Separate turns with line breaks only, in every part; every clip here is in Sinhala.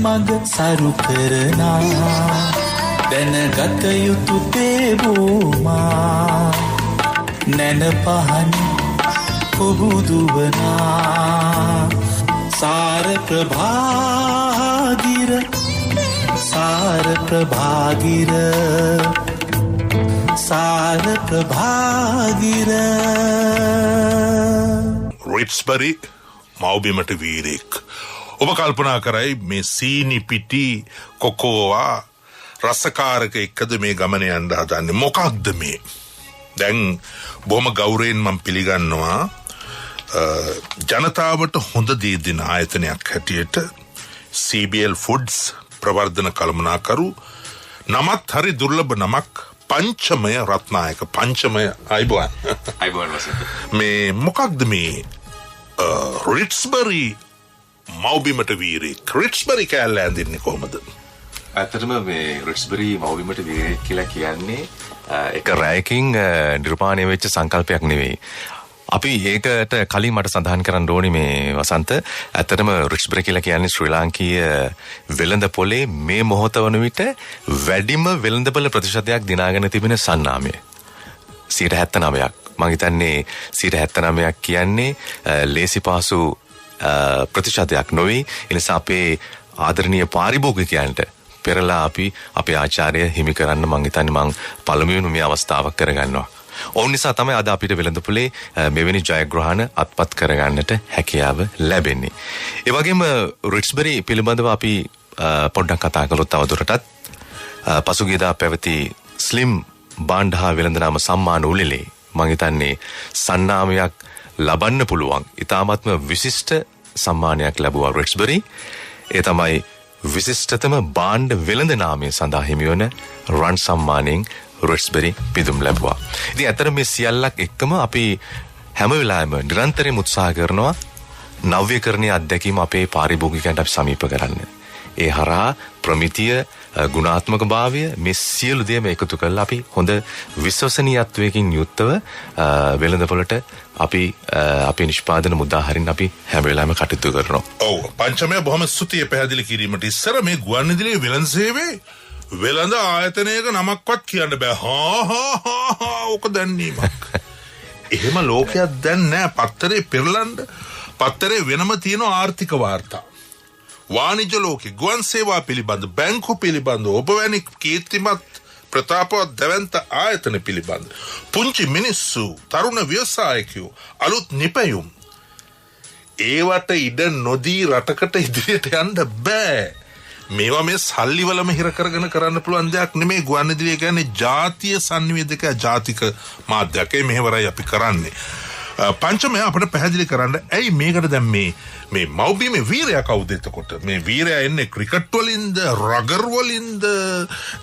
මග සරු කරනා දැනගත යුතු තේබෝමා නැන පහන් පුබුදුවනා සාර ප්‍රභාගිර සාර ප්‍රභාගිර සාර ප්‍රභාගිර
රිට්ස්බරි මව්බිමට වීරෙක් ඔබ කල්පනා කරයි මේ සීනි පිටි කොකෝවා රසකාරක එක්කද මේ ගමන යන්න හදන්නේ මොකක්ද මේ දැන් බොහොම ගෞරවයෙන් මම පිළිගන්නවා ජනතාවට හොඳ දේ දෙන ආයතනයක් හැටියට CBL Foods ප්‍රවර්ධන කළමනාකරු නමත් හරි දුර්ලභ නමක් පංචමය රත්නායක පංචමය අයිබෝන් මේ මොකක්ද මේ රිට්ස්බරි මව්බිමට වීරෙක් රිට්ස්බරි කෑල්ල ඇඳින්නේ කොහොමද
ඇත්තටම මේ රිට්ස්බරි මව්බිමට වීරෙක් කියලා කියන්නේ එක රැයකින් නිර්මාණය වෙච්ච සංකල්පයක් නෙවෙයි අපි ඒකට කලින් මට සඳහන් කරන්න ඕනේ මේ වසන්ත ඇත්තටම රිට්ස්බරි කියලා කියන්නේ ශ්‍රී ලාංකීය වෙළඳ පොලේ මේ මොහොත වන විට වැඩිම වෙළඳපොළ ප්‍රතිශතයක් දිනාගෙන තිබෙන සන්නාමය 79ක් මම හිතන්නේ 79ක් කියන්නේ ලේසි පහසු ප්‍රතිශතයක් නොවේ ඒ නිසා අපේ ආදරණීය පාරිභෝගිකයන්ට පෙරලා අපි අපේ ආචාර්ය හිමි කරන්න මම හිතන්නේ මම පළමුවෙනි මේ අවස්ථාවක් කරගන්නවා ඕන නිසා තමයි අද අපිට වෙළඳපොලේ මෙවැනි ජයග්‍රහණ අත්පත් කරගන්නට හැකියාව ලැබෙන්නේ. ඒ වගේම රිට්ස්බරි පිළිබඳව අපි පොඩ්ඩක් කතා කළොත් තවදුරටත් පසුගියදා පැවති ස්ලිම් බාණ්ඩ හා වෙළඳනාම සම්මාන උළෙලේ මම හිතන්නේ සන්නාමයක් ලබන්න පුළුවන්. ඉතාමත්ම විශිෂ්ට සම්මානයක් ලැබුවා රිට්ස්බරි. ඒ තමයි විශිෂ්ටතම බාණ්ඩ වෙළඳ නාමය සඳහා හිමි වන රන් සම්මානයෙන් රිට්ස්බරි පිදුම් ලැබුවා. ඉතින් අතර මේ සියල්ලක් එක්කම අපි හැම වෙලාවෙම නිරන්තරයෙන් උත්සාහ කරනවා නව්‍යකරණීය අත්දැකීම් අපේ පාරිභෝගිකයන්ට අපි සමීප කරන්න. ඒ හරහා ප්‍රමිතිය ගුණාත්මක භාවය මේ සියලු දේම එකතු කරලා අපි හොඳ විශ්වසනීයත්වයකින් යුක්තව වෙළඳපොළට අපි අපේ නිෂ්පාදන මුදා හරින්න අපි හැම වෙලාවෙම කටයුතු කරනවා.
ඔව් පංචමය බොහොම ස්තුතියි පැහැදිලි කිරීමට. ඉස්සර මේ ගුවන්විදුලියේ වෙළඳ සේවයේ වෙළඳ ආයතනයක නමක්වත් කියන්න බෑ. ඕක දැන්නීමක්. එහෙම ලෝකයක් දැන් නෑ. පත්තරේ පෙරලන්න පත්තරේ වෙනම තියෙන ආර්ථික වාර්තා. වාණිජ්‍ය ලෝකේ ගුවන් සේවා පිළිබඳ බැංකු පිළිබඳ ඔබ වැනි කීර්තිමත් ප්‍රතාපවත් දැවැන්ත ආයතන පිළිබඳ පුංචි මිනිස්සු තරුණ ව්‍යවසායකයෝ අලුත් නිපැයුම් ඒවට ඉඩ නොදී රටකට ඉදිරියට යන්න බෑ. මේවා මේ සල්ලි වලම හිර කරගෙන කරන්න පුළුවන් දෙයක් නෙමෙයි. ගුවන්විදුලිය කියන්නේ ජාතිය සංනිවේදක ජාතික මාධ්‍යයක්. ඒ මෙහෙවරයි අපි කරන්නේ. පංචමය අපිට පැහැදිලි කරන්න ඇයි මේකට දැන් මේ මව්බිමේ වීරයා කවුද එතකොට? මේ වීරයා එන්නේ ක්‍රිකට් වලින්ද රගර් වලින්ද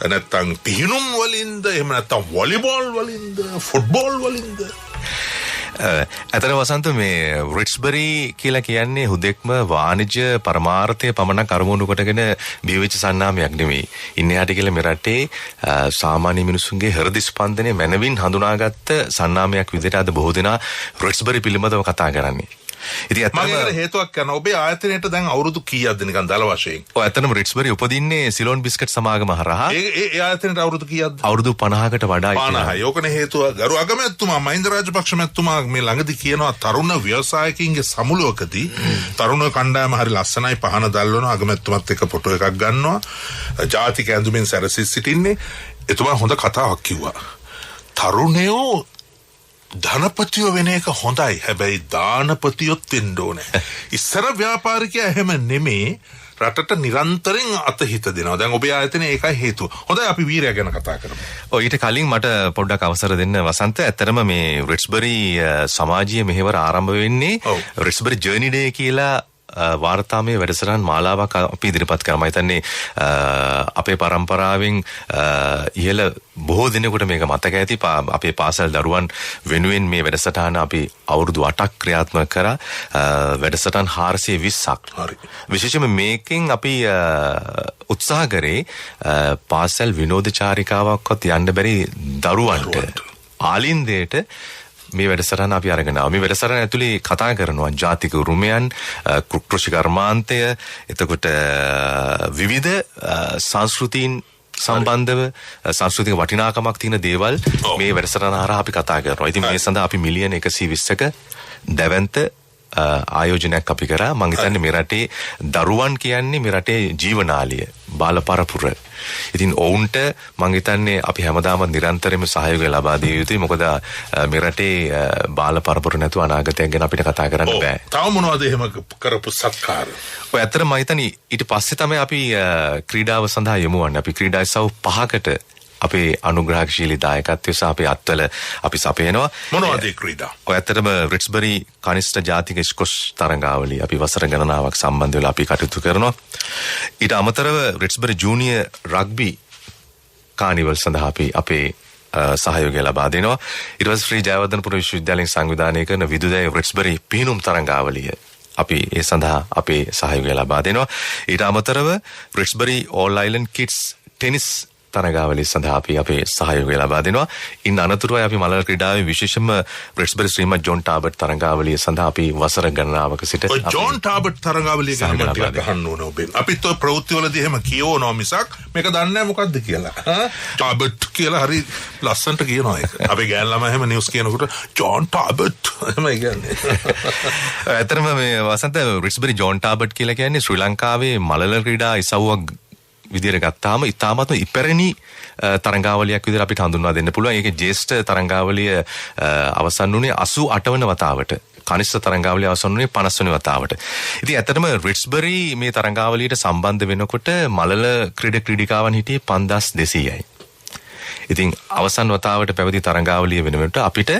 නැත්නම් පිහිනුම් වලින්ද එහෙම නැත්නම් වොලිබෝල් වලින්ද ෆුට්බෝල් වලින්ද?
ඇතර වසන්ත මේ රිට්ස්බරි කියලා කියන්නේ හුදෙක්ම වාණිජ්‍ය පරමාර්ථය පමණක් අරමුණු කොටගෙන බිහිවෙච්ච සන්නාමයක් නෙමෙයි. ඉන්නේ යට කියලා මෙරටේ සාමාන්‍ය මිනිසුන්ගේ හෘද ස්පන්දනය මනවින් හඳුනාගත්ත සන්නාමයක් විදිහට අද බොහෝ දෙනා රිට්ස්බරි පිළිබඳව කතා කරන්නේ. ඉතින්
අතන හේතුවක් කරන ඔබේ ආයතනයට දැන් අවුරුදු කීයක්ද නිකන් දල වශයෙන්?
ඔය ඇත්තටම රිට්ස්බරි උපදින්නේ සිලෝන් බිස්කට් සමාගම හරහා.
ඒ ආයතනයට අවුරුදු කීයක්ද?
අවුරුදු 50කට වඩා.
50යි. ඕකනේ හේතුව. ගරු අගමැතිතුමා මහින්ද රාජපක්ෂ මැතිතුමා මේ ළඟදී කියනවා තරුණ ව්‍යවසායකින්ගේ සමුළුවකදී තරුණ කණ්ඩායම හරි ලස්සනයි පහන දැල්වනවා අගමැතිතුමත් එක්ක ෆොටෝ එකක් ගන්නවා. ජාතික ඇඳුමින් සැරසී සිටින්නේ. එතුමා හොඳ කතාවක් කිව්වා. තරුණයෝ ධනපතියෝ වෙන එක හොඳයි. හැබැයි දානපතියොත් වෙන්න ඕනේ. ඉස්සර ව්‍යාපාරිකයා එහෙම නෙමේ රටට නිරන්තරයෙන් අතහිත දෙනවා. දැන් ඔබේ ආයතනයේ ඒකයි හේතුව. හොඳයි අපි වීරයා ගැන කතා කරමු.
ඔය ඊට කලින් මට පොඩ්ඩක් අවසර දෙන්න වසන්ත. ඇත්තටම මේ රිට්ස්බරි සමාජීය මෙහෙවර ආරම්භ වෙන්නේ රිට්ස්බරි ජර්නි ඩේ කියලා වාර්තාමය වැඩසටහන් මාලාවක් අපි ඉදිරිපත් කරා. මම හිතන්නේ අපේ පරම්පරාවෙන් ඉහළ බොහෝ දිනකට මේක මතක ඇති. අපේ පාසල් දරුවන් වෙනුවෙන් මේ වැඩසටහන අපි අවුරුදු 8ක් ක්‍රියාත්මක කරා. වැඩසටහන් 420ක්. හරි. විශේෂයෙන්ම මේකෙන් අපි උත්සාහ කරේ පාසල් විනෝද චාරිකාවක්වත් යන්න බැරි දරුවන්ට ආලින්දයට මේ වැඩසටහන අපි අරගෙන ආවා. මේ වැඩසටහන ඇතුලේ කතා කරනවා ජාතික උරුමයන්, කෘෂි කර්මාන්තය, එතකොට විවිධ සංස්කෘතීන් සම්බන්ධව සංස්කෘතික වටිනාකමක් තියෙන දේවල් මේ වැඩසටහන හරහා අපි කතා කරනවා. ඉතින් මේ සඳහා අපි මිලියන 120ක දැවැන්ත ආයෝජනයක් අපි කරා. මම හිතන්නේ මේ රටේ දරුවන් කියන්නේ මේ රටේ ජීවනාලිය, බාල පරපුර. ඉතින් ඔවුන්ට මම හිතන්නේ අපි හැමදාම නිරන්තරයෙන්ම සහයෝගය ලබා දිය යුතුයි. මොකද මේ රටේ බාල පරපුර නැතුව අනාගතයක් ගැන අපිට කතා කරන්න බෑ.
තව මොනවද එහෙම කරපු සත්කාර?
ඔය ඇත්තටම මම හිතන්නේ ඊට පස්සේ තමයි අපි ක්‍රීඩාව සඳහා යමු වන්නේ. අපි ක්‍රීඩා ඉසව් 5කට අපේ අනුග්‍රහශීලී දායකත්වය සහ අපේ අත්වල අපි සපයනවා.
මොනවද ඒ ක්‍රීඩා?
ඔය ඇත්තටම රිට්ස්බරි කනිෂ්ඨ ජාතික ස්කොෂ් තරඟාවලිය අපි වසර ගණනාවක් සම්බන්ධ වෙලා අපි කටයුතු කරනවා. ඊට අමතරව රිට්ස්බරි ජූනියර් රග්බි කානිවල් සඳහා අපි අපේ සහයෝගය ලබා දෙනවා. ඊට පස්සේ ශ්‍රී ජයවර්ධනපුර විශ්වවිද්‍යාලයෙන් සංවිධානය කරන විදුදය රිට්ස්බරි පිහිනුම් තරඟාවලිය අපි ඒ සඳහා අපේ සහයෝගය ලබා දෙනවා. ඊට අමතරව රිට්ස්බරි ඕල් අයිලන්ඩ් කිඩ්ස් ටෙනිස් තරඟාවලිය සඳහා අපි අපේ සහයෝගය ලබා දෙනවා. ඉන් අනතුරුව අපි මලල ක්‍රීඩාවේ විශේෂම රිට්ස්බරි ශ්‍රීමත් ජෝන් ටාබට් තරඟාවලිය සඳහා අපි වසර ගණනාවක සිට
ඔය ජෝන් ටාබට් තරඟාවලිය ගැන මම ටිකක් අහන්න ඕන ඔබෙන්. අපිත් ඔය ප්‍රවෘත්තිවලදී එහෙම කියවනවා මිසක් මේක දන්නේ නැහැ මොකද්ද කියලා. ටාබට් කියලා හරි ලස්සනට කියනවා ඒක. අපේ ගෑන් ළමයි එහෙම නිවුස් කියනකොට ජෝන් ටාබට් එහෙමයි කියන්නේ.
ඇත්තටම මේ වසන්ත රිට්ස්බරි ජෝන් ටාබට් කියලා කියන්නේ ශ්‍රී ලංකාවේ මලල ක්‍රීඩා ඉසව්වක් විදියට ගත්තාම ඉතාමත්ම ඉපැරණි තරඟාවලියක් විදිහට අපිට හඳුන්වා දෙන්න පුළුවන්. ඒකේ ජ්‍යෙෂ්ඨ තරඟාවලිය අවසන් වුණේ 88 වන වතාවට. කනිෂ්ඨ තරඟාවලිය අවසන් වුණේ 50 වෙනි වතාවට. ඉතින් ඇත්තටම රිට්ස්බරි මේ තරඟාවලියට සම්බන්ධ වෙනකොට මලල ක්‍රීඩිකාවන් හිටියේ 5200යි. ඉතින් අවසන් වතාවට පැවති තරඟාවලිය වෙනුවට අපිට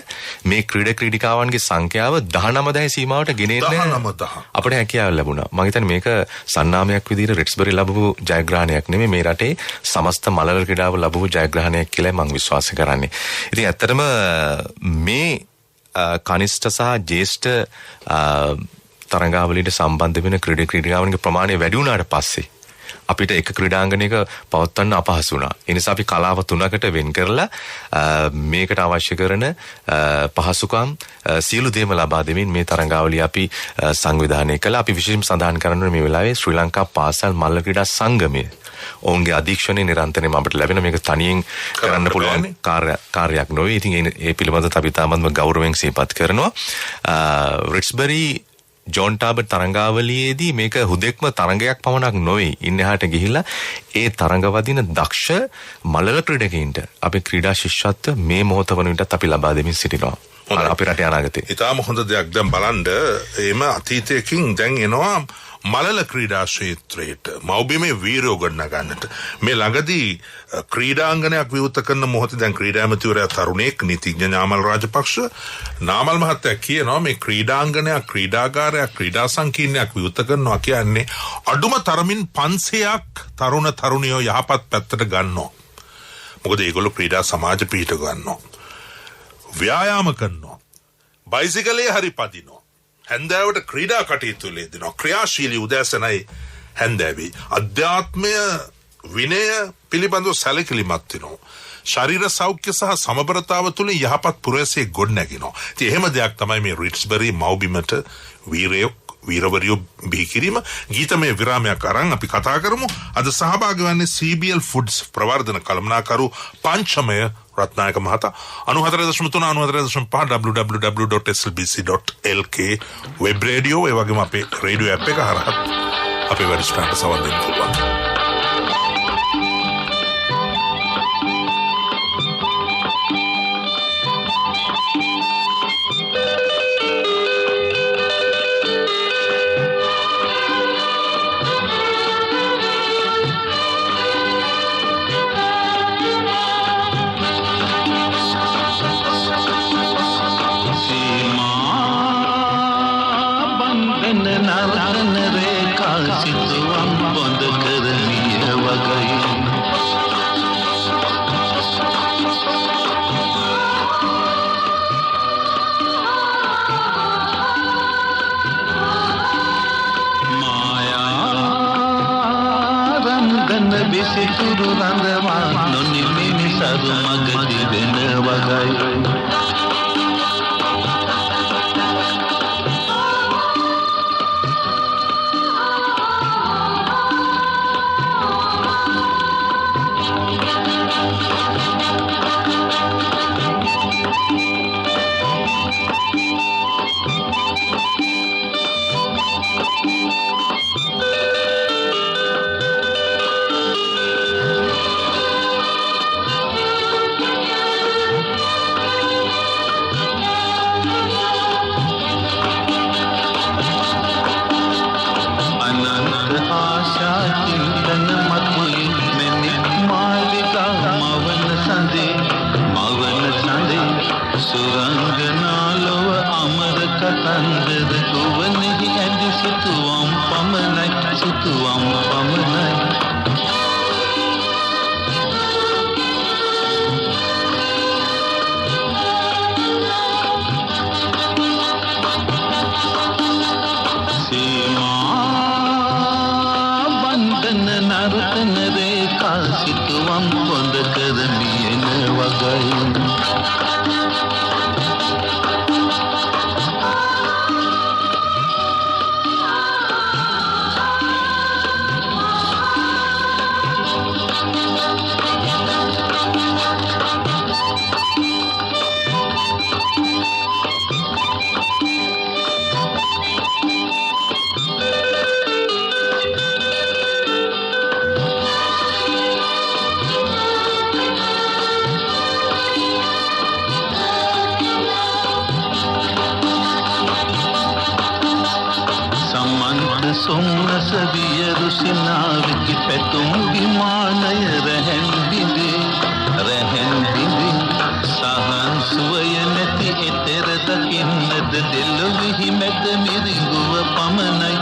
මේ ක්‍රීඩිකාවන්ගේ සංඛ්‍යාව 19000 සීමාවට ගෙනෙන්න අපිට හැකියාව ලැබුණා. මම හිතන්නේ මේක සන්නාමයක් විදිහට රිට්ස්බරි ලැබපු ජයග්‍රහණයක් නෙමෙයි, මේ රටේ සමස්ත මලල ක්‍රීඩාව ලැබපු ජයග්‍රහණයක් කියලා මම විශ්වාස කරන්නේ. ඉතින් ඇත්තටම මේ කනිෂ්ඨ සහ ජ්‍යෙෂ්ඨ තරඟාවලියට සම්බන්ධ වෙන ක්‍රීඩිකාවන්ගේ ප්‍රමාණය වැඩි වුණාට පස්සේ අපිට එක ක්‍රීඩාංගණයක පවත්වන්න අපහසු වුණා. ඒ නිසා අපි කලාව 3කට වෙන් කරලා මේකට අවශ්‍ය කරන පහසුකම් සියලු දේම ලබා දෙමින් මේ තරඟාවලිය අපි සංවිධානය කළා. අපි විශේෂයෙන් සඳහන් කරනවා මේ වෙලාවේ ශ්‍රී ලංකා පාසල් මල්ල ක්‍රීඩා සංගමය ඔවුන්ගේ අධීක්ෂණය නිරන්තරයෙන්ම අපිට ලැබෙන, මේක තනියෙන් කරන්න පුළුවන් කාර්යයක් නොවේ. ඉතින් ඒ පිළිබඳව අපි තාමත්ම ගෞරවයෙන් සිහිපත් කරනවා. රිට්ස්බරි ජෝන් ටාබට් තරඟාවලියේදී මේක හුදෙක්ම තරඟයක් පමණක් නොවේ. ඉන්න එහාට ගිහිල්ලා ඒ තරඟ වදින දක්ෂ මලල ක්‍රීඩකයින්ට අපි ක්‍රීඩා ශිෂ්‍යත්ව මේ මොහොත වන විටත් අපි ලබා දෙමින් සිටිනවා. අපේ රටේ අනාගතේ.
ඊටාම හොඳ දෙයක් දැන් බලන්න එම අතීතයකින් දැන් එනවා මලල ක්‍රීඩා ක්ෂේත්‍රයට මව්බිමේ වීරයෝ ගොඩනගා ගන්නට. මේ ළඟදී ක්‍රීඩාංගණයක් විවෘත කරන මොහොතේ දැන් ක්‍රීඩා ඇමතිවරයා තරුණයෙක් නීතිඥ නාමල් රාජපක්ෂ නාමල් මහත්තයා කියනවා මේ ක්‍රීඩාංගණයක්, ක්‍රීඩාගාරයක්, ක්‍රීඩා සංකීර්ණයක් විවෘත කරනවා කියන්නේ අඩුම තරමින් 500ක් තරුණ තරුණියෝ යහපත් පැත්තට ගන්නවා. මොකද ඒගොල්ලෝ ක්‍රීඩා සමාජ පිහිට ගන්නවා, ව්‍යායාම කරනවා, බයිසිකලේ හරි පදිනවා, හැන්දෑවට ක්‍රීඩා කටයුතු ලෙදෙනවා, ක්‍රියාශීලී උදෑසනයි හැන්දෑවේ අධ්‍යාත්මය විනය පිළිබඳව සැලකිලිමත් වෙනවා. ශරීර සෞඛ්‍ය සහ සමබරතාව තුළින් යහපත් පුරවැසියෙක් ගොඩනැගෙනවා. ඉතින් එහෙම දෙයක් තමයි මේ රිට්ස්බරි මව්බිමට වීරවරියෝ බිහි කිරීම. ගීතමය විරාමයක් අරන් අපි කතා කරමු. අද සහභාගී වන්නේ CBL Foods ප්‍රවර්ධන කළමනාකරු පංචමය රත්නායක මහතා. 94.3 94.5 www.slbc.lk වෙබ් රේඩියෝ, ඒ වගේම අපේ රේඩියෝ ඇප් එක හරහා අපේ වැඩසටහනට සවන් දෙන්න පුළුවන්.
කතන්දර ගුවනෙහි ඇඳි සිතුවම් පමණයි සිතුවම් පමණයි නර්තන රේඛා සිතුවම් බොඳ කරමියන වගයි සොම්නස වියරු සිනාවිකි පැතුම් විමානය රැහැන් බිඳේ සහන් සුවය නැති එතෙර දකින්නද දෙල්ලොවෙහි මැද මිරිඟුව පමණයි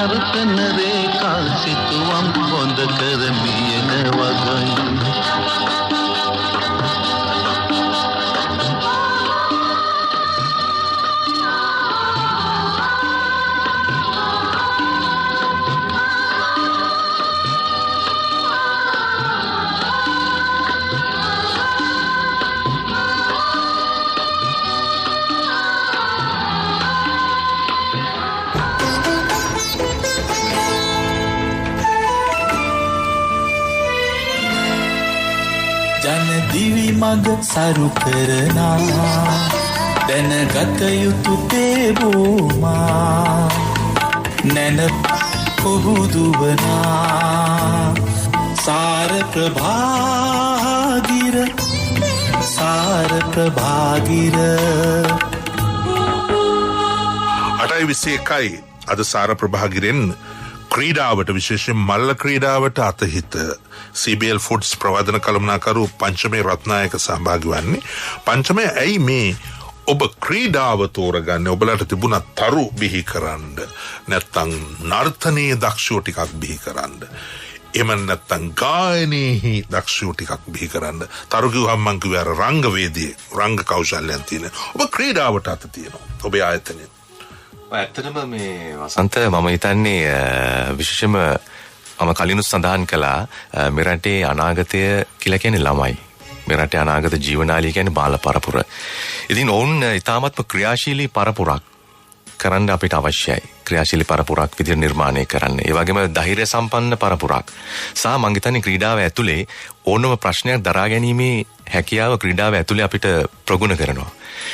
නර්තන රේඛා සිතුවම් බොඳ කරමියන වගයි
ජන දිවි මඟ සරු කරනා දැනගත යුතු තේබෝමා නැන පුබුදුවනා සාර ප්‍රභාගිර
8:21 අද සාර ප්‍රභාගිරෙන් ක්‍රීඩාවට විශේෂයෙන් මල්ල ක්‍රීඩාවට අතහිත CBL ෆුඩ්ස් ප්‍රවාදන කළමනාකරු පංචමේ රත්නායක සහභාගී වන්නේ. පංචමේ ඇයි මේ ඔබ ක්‍රීඩාව තෝරගන්නේ? ඔබලට තිබුණා තරු බිහි කරන්න නැත්නම් නර්තනයේ දක්ෂයෝ ටිකක් බිහි කරන්න. එහෙම නැත්නම් ගායනයේ දක්ෂයෝ ටිකක් බිහි කරන්න. තරු කිව්වම මං කිව්වේ අර රංගවේදී රංග කෞශල්‍යයන් තියෙන. ඔබ ක්‍රීඩාවට අත තියෙනවා. ඔබේ ආයතනයේ
ඇත්තටම මේ වසන්ත මම හිතන්නේ විශේෂම මම කලිනුත් සඳහන් කළා මේ රටේ අනාගතය කියලා කියන්නේ ළමයි. මේ රටේ අනාගත ජීවනාලිය කියන්නේ බාල පරපුර. ඉතින් ඔවුන් ඉතාමත්ම ක්‍රියාශීලී පරපුරක් කරන්න අපිට අවශ්‍යයි. ක්‍රියාශීලී පරපුරක් විදිහට නිර්මාණය කරන්න. ඒ වගේම ධෛර්ය සම්පන්න පරපුරක්. සහ මං හිතන්නේ ක්‍රීඩාව ඇතුලේ ඕනම ප්‍රශ්නයක් දරා ගැනීමේ හැකියාව ක්‍රීඩාව ඇතුලේ අපිට ප්‍රගුණ කරනවා.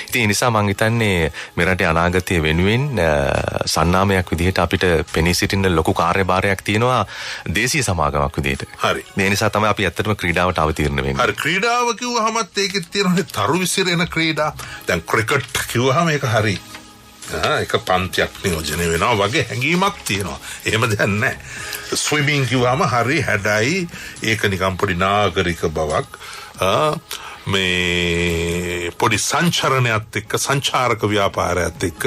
ඉතින් ඒ නිසා මං හිතන්නේ මේ රටේ අනාගතය වෙනුවෙන් සන්නාමයක් විදිහට අපිට පෙනී සිටින්න ලොකු කාර්යභාරයක් තියෙනවා දේශීය සමාගමක් විදිහට.
හරි.
මේ නිසා තමයි අපි ඇත්තටම ක්‍රීඩාවට අවතීර්ණ වෙන්නේ.
හරි. ක්‍රීඩාව කිව්වහමත් ඒකෙත් තියෙනනේ තරු විසිරෙන ක්‍රීඩා. දැන් ක්‍රිකට් කිව්වහම ඒක හරි. එක පන්තියක් නියෝජනය වෙනවා වගේ හැඟීමක් තියෙනවා. එහෙම දෙයක් නැහැ. ස්විමින් කිව්වම හරි හැඩයි ඒක නිකම් පොඩි නාගරික බවක්. මේ පොඩි සංචරණයත් එක්ක සංචාරක ව්‍යාපාරයත් එක්ක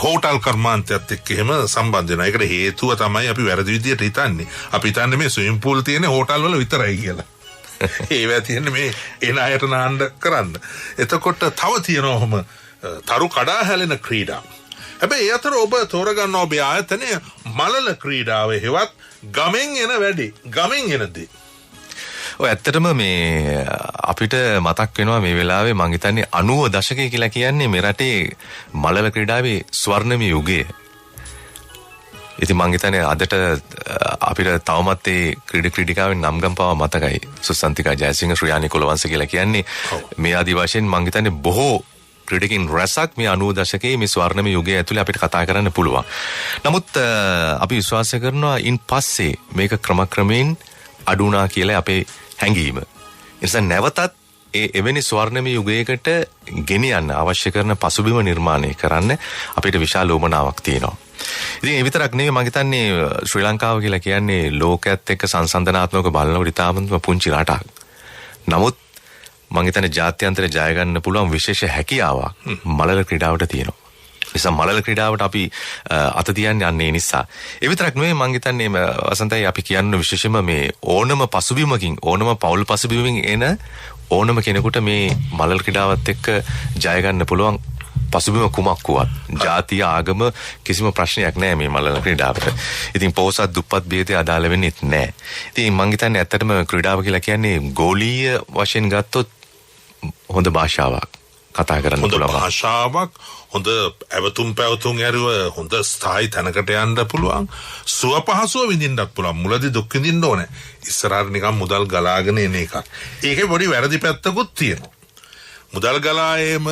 හෝටල් කර්මාන්තයත් එක්ක එහෙම සම්බන්ධ වෙනවා. ඒකට හේතුව තමයි අපි වැරදි විදියට හිතන්නේ. අපි හිතන්නේ මේ ස්විමින් pool තියෙන හෝටල් වල විතරයි කියලා. ඒවා තියෙන්නේ මේ එන අයට නාන්න කරන්න. එතකොට තව තියෙනවම තරු කඩා හැලෙන ක්‍රීඩා. හැබැයි ඒ අතර ඔබ තෝරගන්න ඔබේ ආයතනය මලල ක්‍රීඩාව හෙවත් ගමෙන් එන වැඩි. ගමෙන් එන දේ.
ඇත්තටම මේ අපිට මතක් වෙනවා මේ වෙලාවේ මං හිතන්නේ 90 දශකය කියලා කියන්නේ මේ රටේ මලල ක්‍රීඩාවේ ස්වර්ණමය යුගය. ඉතින් මං හිතන්නේ අදට අපිට තවමත් ඒ ක්‍රීඩිකාවෙන් නම්ගම් පවා මතකයි. සුසන්තිකා ජයසිංහ ශ්‍රියානි කුලවංශ කියලා කියන්නේ මේ ආදි වශයෙන් මං හිතන්නේ බොහෝ ක්‍රීඩකින් රැසක් මේ 90 දශකයේ මේ ස්වර්ණමය යුගය ඇතුලේ අපිට කතා කරන්න පුළුවන්. නමුත් අපි විශ්වාස කරනවා ඉන් පස්සේ මේක ක්‍රමක්‍රමයෙන් අඩු වුණා කියලා අපේ හැඟීම. ඒ නිසා නැවතත් එවැනි ස්වර්ණමය යුගයකට ගෙනියන්න අවශ්‍ය කරන පසුබිම නිර්මාණය කරන්න අපිට විශාල උවමනාවක් තියෙනවා. ඉතින් ඒ විතරක් නෙවෙයි මම හිතන්නේ ශ්‍රී ලංකාව කියලා කියන්නේ ලෝකයේත් එක්ක සංසන්දනාත්මක බලනකොට ඉතාමත්ම පුංචි රටක්. නමුත් මම හිතන්නේ ජාත්‍යන්තරේ ජය ගන්න පුළුවන් විශේෂ හැකියාවක් මලල ක්‍රීඩාවට තියෙනවා. නිසා මලල ක්‍රීඩාවට අපි අත තියන්නේ යන්නේ නිසා. ඒ විතරක් නෙවෙයි මම හිතන්නේ වසන්තයි අපි කියන්න විශේෂයෙන්ම මේ ඕනම පසුබිමකින් ඕනම පෞල් පසුබිමකින් එන ඕනම කෙනෙකුට මේ මලල ක්‍රීඩාවත් එක්ක ජය ගන්න පුළුවන් පසුබිම කුමක් වුවත් ජාතිය ආගම කිසිම ප්‍රශ්නයක් නැහැ මේ මලල ක්‍රීඩාවට. ඉතින් පොහොසත් දුප්පත් භේදය අදාළ වෙන්නේ නැහැ. ඉතින් මම හිතන්නේ ඇත්තටම ක්‍රීඩාව කියලා කියන්නේ ගෝලීය වශයෙන් ගත්තොත් හොඳ භාෂාවක් කතා කරන්න පුළුවන්.
හොඳ භාෂාවක්, හොඳ ඇවතුම් පැවතුම් ඇරුව හොඳ ස්ථායි තැනකට යන්න පුළුවන්. සුව පහසුව විඳින්නත් පුළුවන්. මුලදී දුක් විඳින්න ඕනේ. ඉස්සරහට නිකන් මුදල් ගලාගෙන එන එකක්. ඒකේ පොඩි වැරදි පැත්තකුත් තියෙනවා. මුදල් ගලා ඒම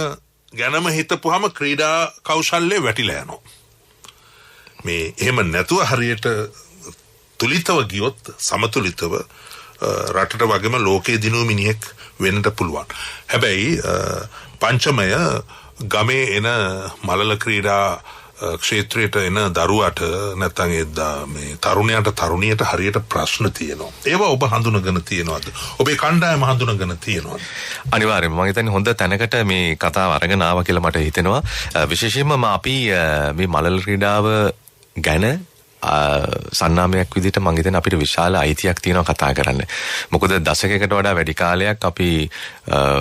ගැනම හිතපුවාම ක්‍රීඩා කෞශල්‍ය වැටිලා යනවා. මේ එහෙම නැතුව හරියට තුලිතව ගියොත් සමතුලිතව රටට වගේම ලෝකයේ දිනු මිනිහෙක් වෙන්නට පුළුවන්. හැබැයි පංචමය ගමේ එන මලල ක්‍රීඩා ක්ෂේත්‍රයට එන දරුවට නැත්නම් මේ තරුණයාට තරුණියට හරියට ප්‍රශ්න තියෙනවා. ඒවා ඔබ හඳුනගෙන තියෙනවද? ඔබේ කණ්ඩායම හඳුනගෙන තියෙනවද?
අනිවාර්යයෙන්ම මම හිතන්නේ හොඳ තැනකට මේ කතාව අරගෙන ආවා කියලා මට හිතෙනවා. විශේෂයෙන්ම අපි මේ මලල ක්‍රීඩාව ගැන සන්නාමයක් විදිහට මම හිතන්නේ අපිට විශාල අයිතියක් තියෙනවා කතා කරන්න. මොකද දශකයකට වඩා වැඩි කාලයක් අපි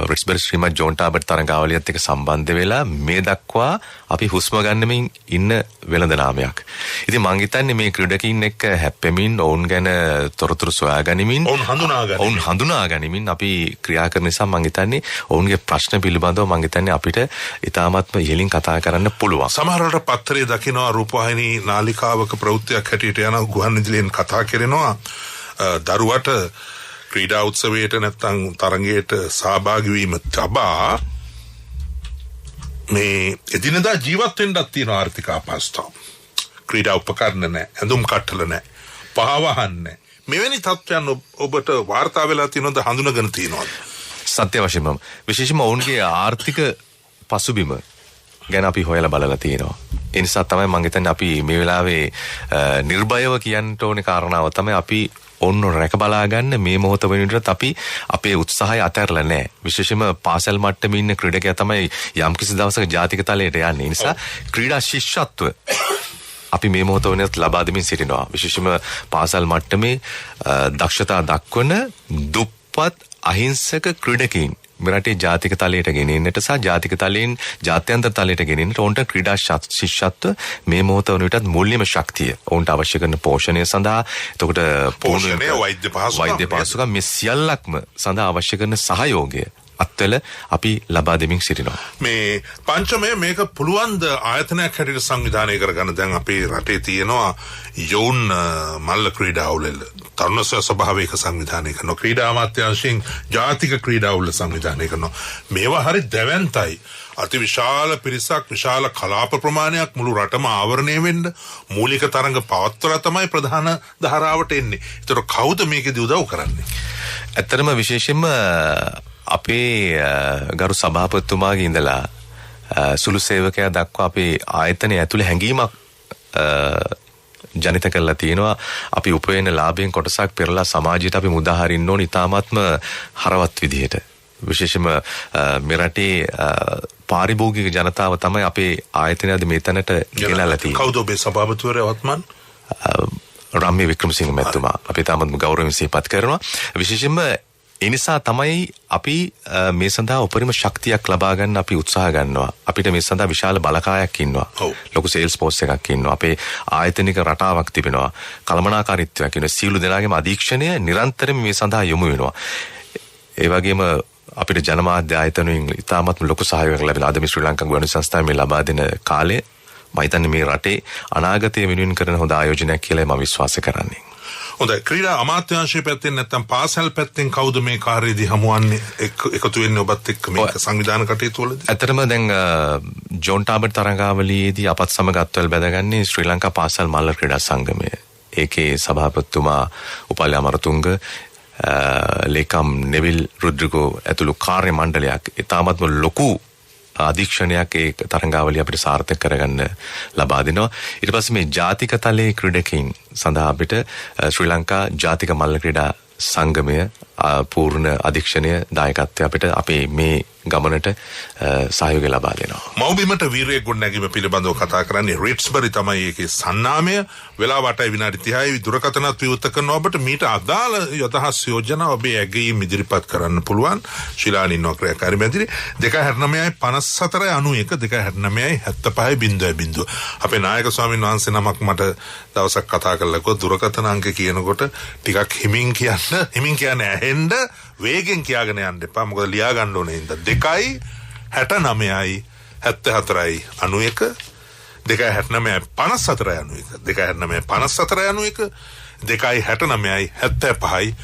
රික්ස්බරි ශ්‍රීමත් ජෝන් ටාබට් තරඟාවලියත් එක්ක සම්බන්ධ වෙලා මේ දක්වා අපි හුස්ම ගන්නමින් ඉන්න වෙළඳනාමයක්. ඉතින් මම හිතන්නේ මේ ක්‍රීඩකින් එක්ක හැප්පෙමින් ඔවුන් ගැන තොරතුරු සොයා ගනිමින් ඔවුන් හඳුනා ගනිමින් අපි ක්‍රියා කරන නිසා මම හිතන්නේ ඔවුන්ගේ ප්‍රශ්න පිළිබඳව මම හිතන්නේ අපිට ඉතාමත්ම ඉහළින් කතා කරන්න පුළුවන්.
සමහරවිට පත්තරේ දකිනවා රූපවාහිනී නාලිකාවක ප්‍රවෘත්තියක් හැටියට යන ගුවන්විදුලියෙන් කතා කරනවා දරුවට ක්‍රීඩා උත්සවයට නැත්නම් තරඟයට සහභාගී වීම තබා මේ එදිනදා ජීවත් වෙන්නත් තියෙන ආර්ථික අපහසුතාව. ක්‍රීඩා උපකරණ නැහැ, ඇඳුම් කට්ටල නැහැ, පහවහන් නැහැ. මෙවැනි තත්ත්වයන් ඔබට වාර්තා වෙලා තියෙනවද, හඳුනගෙන තියෙනවද?
සත්‍ය වශයෙන්ම විශේෂයෙන්ම ඔවුන්ගේ ආර්ථික පසුබිම ගැන අපි හොයලා බලලා තියෙනවා. ඒ නිසා තමයි මම හිතන්නේ අපි මේ වෙලාවේ නිර්භයව කියන්න ඕනේ කාරණාව තමයි අපි ඔන්න රැක බලා ගන්න මේ මොහොත වෙනුවට අපි අපේ උත්සාහය අතහැරලා නැහැ. විශේෂයෙන්ම පාසල් මට්ටමේ ඉන්න ක්‍රීඩකයා තමයි යම්කිසි දවසක ජාතික තලයට යන්නේ. ඒ නිසා ක්‍රීඩා ශිෂ්‍යත්ව අපි මේ මොහොත වෙනත් ලබා දෙමින් සිටිනවා. විශේෂයෙන්ම පාසල් මට්ටමේ දක්ෂතා දක්වන දුප්පත් අහිංසක ක්‍රීඩකයින් මෙරටේ ජාතික තලයට ගෙනෙන්නට සහ ජාතික තලයෙන් ජාත්‍යන්තර තලයට ගෙනෙන්නට ඔවුන්ට ක්‍රීඩා ශිෂ්‍යත්ව මේ මොහොත වුණටත් මූල්‍යම ශක්තිය ඔවුන්ට අවශ්‍ය කරන පෝෂණය සඳහා එතකොට
පෝෂණය
වෛද්‍ය පහසුකම් මේ සියල්ලක්ම සඳහා අවශ්‍ය කරන සහයෝගය අත්වල අපි ලබා දෙමින් සිටිනවා.
මේ පංචමය මේක පුළුවන් ද ආයතනයක් හැටියට සංවිධානය කරගන්න? දැන් අපේ රටේ තියෙනවා යෝන් මල්ල ක්‍රීඩාවල තරුණ ස්වභාවයක සංවිධානය කරනවා. ක්‍රීඩා අමාත්‍යාංශයෙන් ජාතික ක්‍රීඩාවල සංවිධානය කරනවා. මේවා හරි දැවැන්තයි. අති විශාල පිරිසක්, විශාල කලාප ප්‍රමාණයක් මුළු රටම ආවරණය වෙන්න මූලික තරඟ පවත්වලා තමයි ප්‍රධාන ධාරාවට එන්නේ. ඒතර කවුද මේකෙදි උදව් කරන්නේ?
ඇත්තටම විශේෂයෙන්ම අපේ ගරු සභාපතිතුමාගේ ඉඳලා සුළු සේවකයා දක්වා අපේ ආයතනය ඇතුළේ හැඟීමක් ජනිත කරලා තියෙනවා. අපි උපයන ලාභයෙන් කොටසක් පෙරලා සමාජයට අපි මුදා හරින්න ඕන ඉතාමත්ම හරවත් විදිහට. විශේෂයෙන්ම මෙරටේ පාරිභෝගික ජනතාව තමයි අපේ ආයතනයද මේ තැනට ගෙනල්ලා තියෙන්නේ.
කවුද ඔබේ සභාපතිවරයා වත්මන්?
රම්‍ය වික්‍රමසිංහ මැතිතුමා අපි තාමත් ගෞරවයෙන් සිහිපත් කරනවා. විශේෂයෙන්ම ඒ නිසා තමයි අපි මේ සඳහා උපරිම ශක්තියක් ලබා ගන්න අපි උත්සාහ ගන්නවා. අපිට මේ සඳහා විශාල බලකායක් ඉන්නවා. ලොකු සේල්ස් ෆෝස් එකක් ඉන්නවා. අපේ ආයතනික රටාවක් තිබෙනවා. කළමනාකාරීත්වයක් ඉන්නවා. සියලු දෙනාගේම අධීක්ෂණය නිරන්තරයෙන් මේ සඳහා යොමු වෙනවා. ඒ වගේම අපිට ජනමාධ්‍ය ආයතනවලින් ඉතාමත් ලොකු සහයෝගයක් ලැබෙනවා. අද මේ ශ්‍රී ලංකා ගුවන් සංස්ථාවේ මේ ලබා දෙන කාලේ මම හිතන්නේ මේ රටේ අනාගතය වෙනුවෙන් කරන හොඳ ආයෝජනයක් කියලා මම විශ්වාස කරන්නේ.
හොඳයි, ක්‍රීඩා අමාත්‍යාංශය පැත්තෙන් නැත්නම් පාසල් පැත්තෙන් කවුද මේ කාර්යයේදී හමුවන්නේ එකතු වෙන්නේ ඔබත් එක්ක මේක සංවිධාන කටයුතු වලදී?
ඇත්තටම දැන් ජෝන් ටාබට් තරඟාවලියේදී අපත් සමග අත්වල බැඳගන්නේ ශ්‍රී ලංකා පාසල් මල්ල ක්‍රීඩා සංගමය. ඒකේ සභාපතිතුමා උපල්‍ය අමරතුංග ලේකම් නෙවිල් රුද්‍රිගෝ ඇතුළු කාර්ය මණ්ඩලයක් ඉතාමත්ම ලොකු අධීක්ෂණයක් ඒ තරඟාවලිය අපිට සාර්ථක කරගන්න ලබා දෙනවා. ඊට පස්සේ මේ ජාතික තලයේ ක්‍රීඩකයින් සඳහා අපිට ශ්‍රී ලංකා ජාතික මල්ල ක්‍රීඩා සංගමය පූර්ණ අධීක්ෂණය දායකත්වය අපිට අපේ මේ ගමනට සහයෝගය ලබා දෙනවා.
මව්බිමට වීරයෙක් ගොඩනැගීම පිළිබඳව කතා කරන්නේ රිට්ස්බරි තමයි ඒකේ සන්නාමය. වෙලාවටයි විනාඩි 30යි දුරකථනත් විවෘත කරනවා. ඔබට මීට අදාළ යථාර්ථ යෝජනා ඔබේ ඇගීම් ඉදිරිපත් කරන්න පුළුවන්. ශිලාන් ඉන්නවා ක්‍රියාකාරී මැදිරි 269 54 91 269 75 අපේ නායක ස්වාමීන් වහන්සේ නමක් මට දවසක් කතා කරලා කිව්වා දුරකථන අංක කියනකොට ටිකක් හිමින් කියන්න ඇහෙන්න වේගෙන් කියාගෙන යන්න එපා. මොකද ලියා ගන්න ඕනේ ඉඳ 2යි 69යි 74යි 91 269යි 54යි 91 269යි 54යි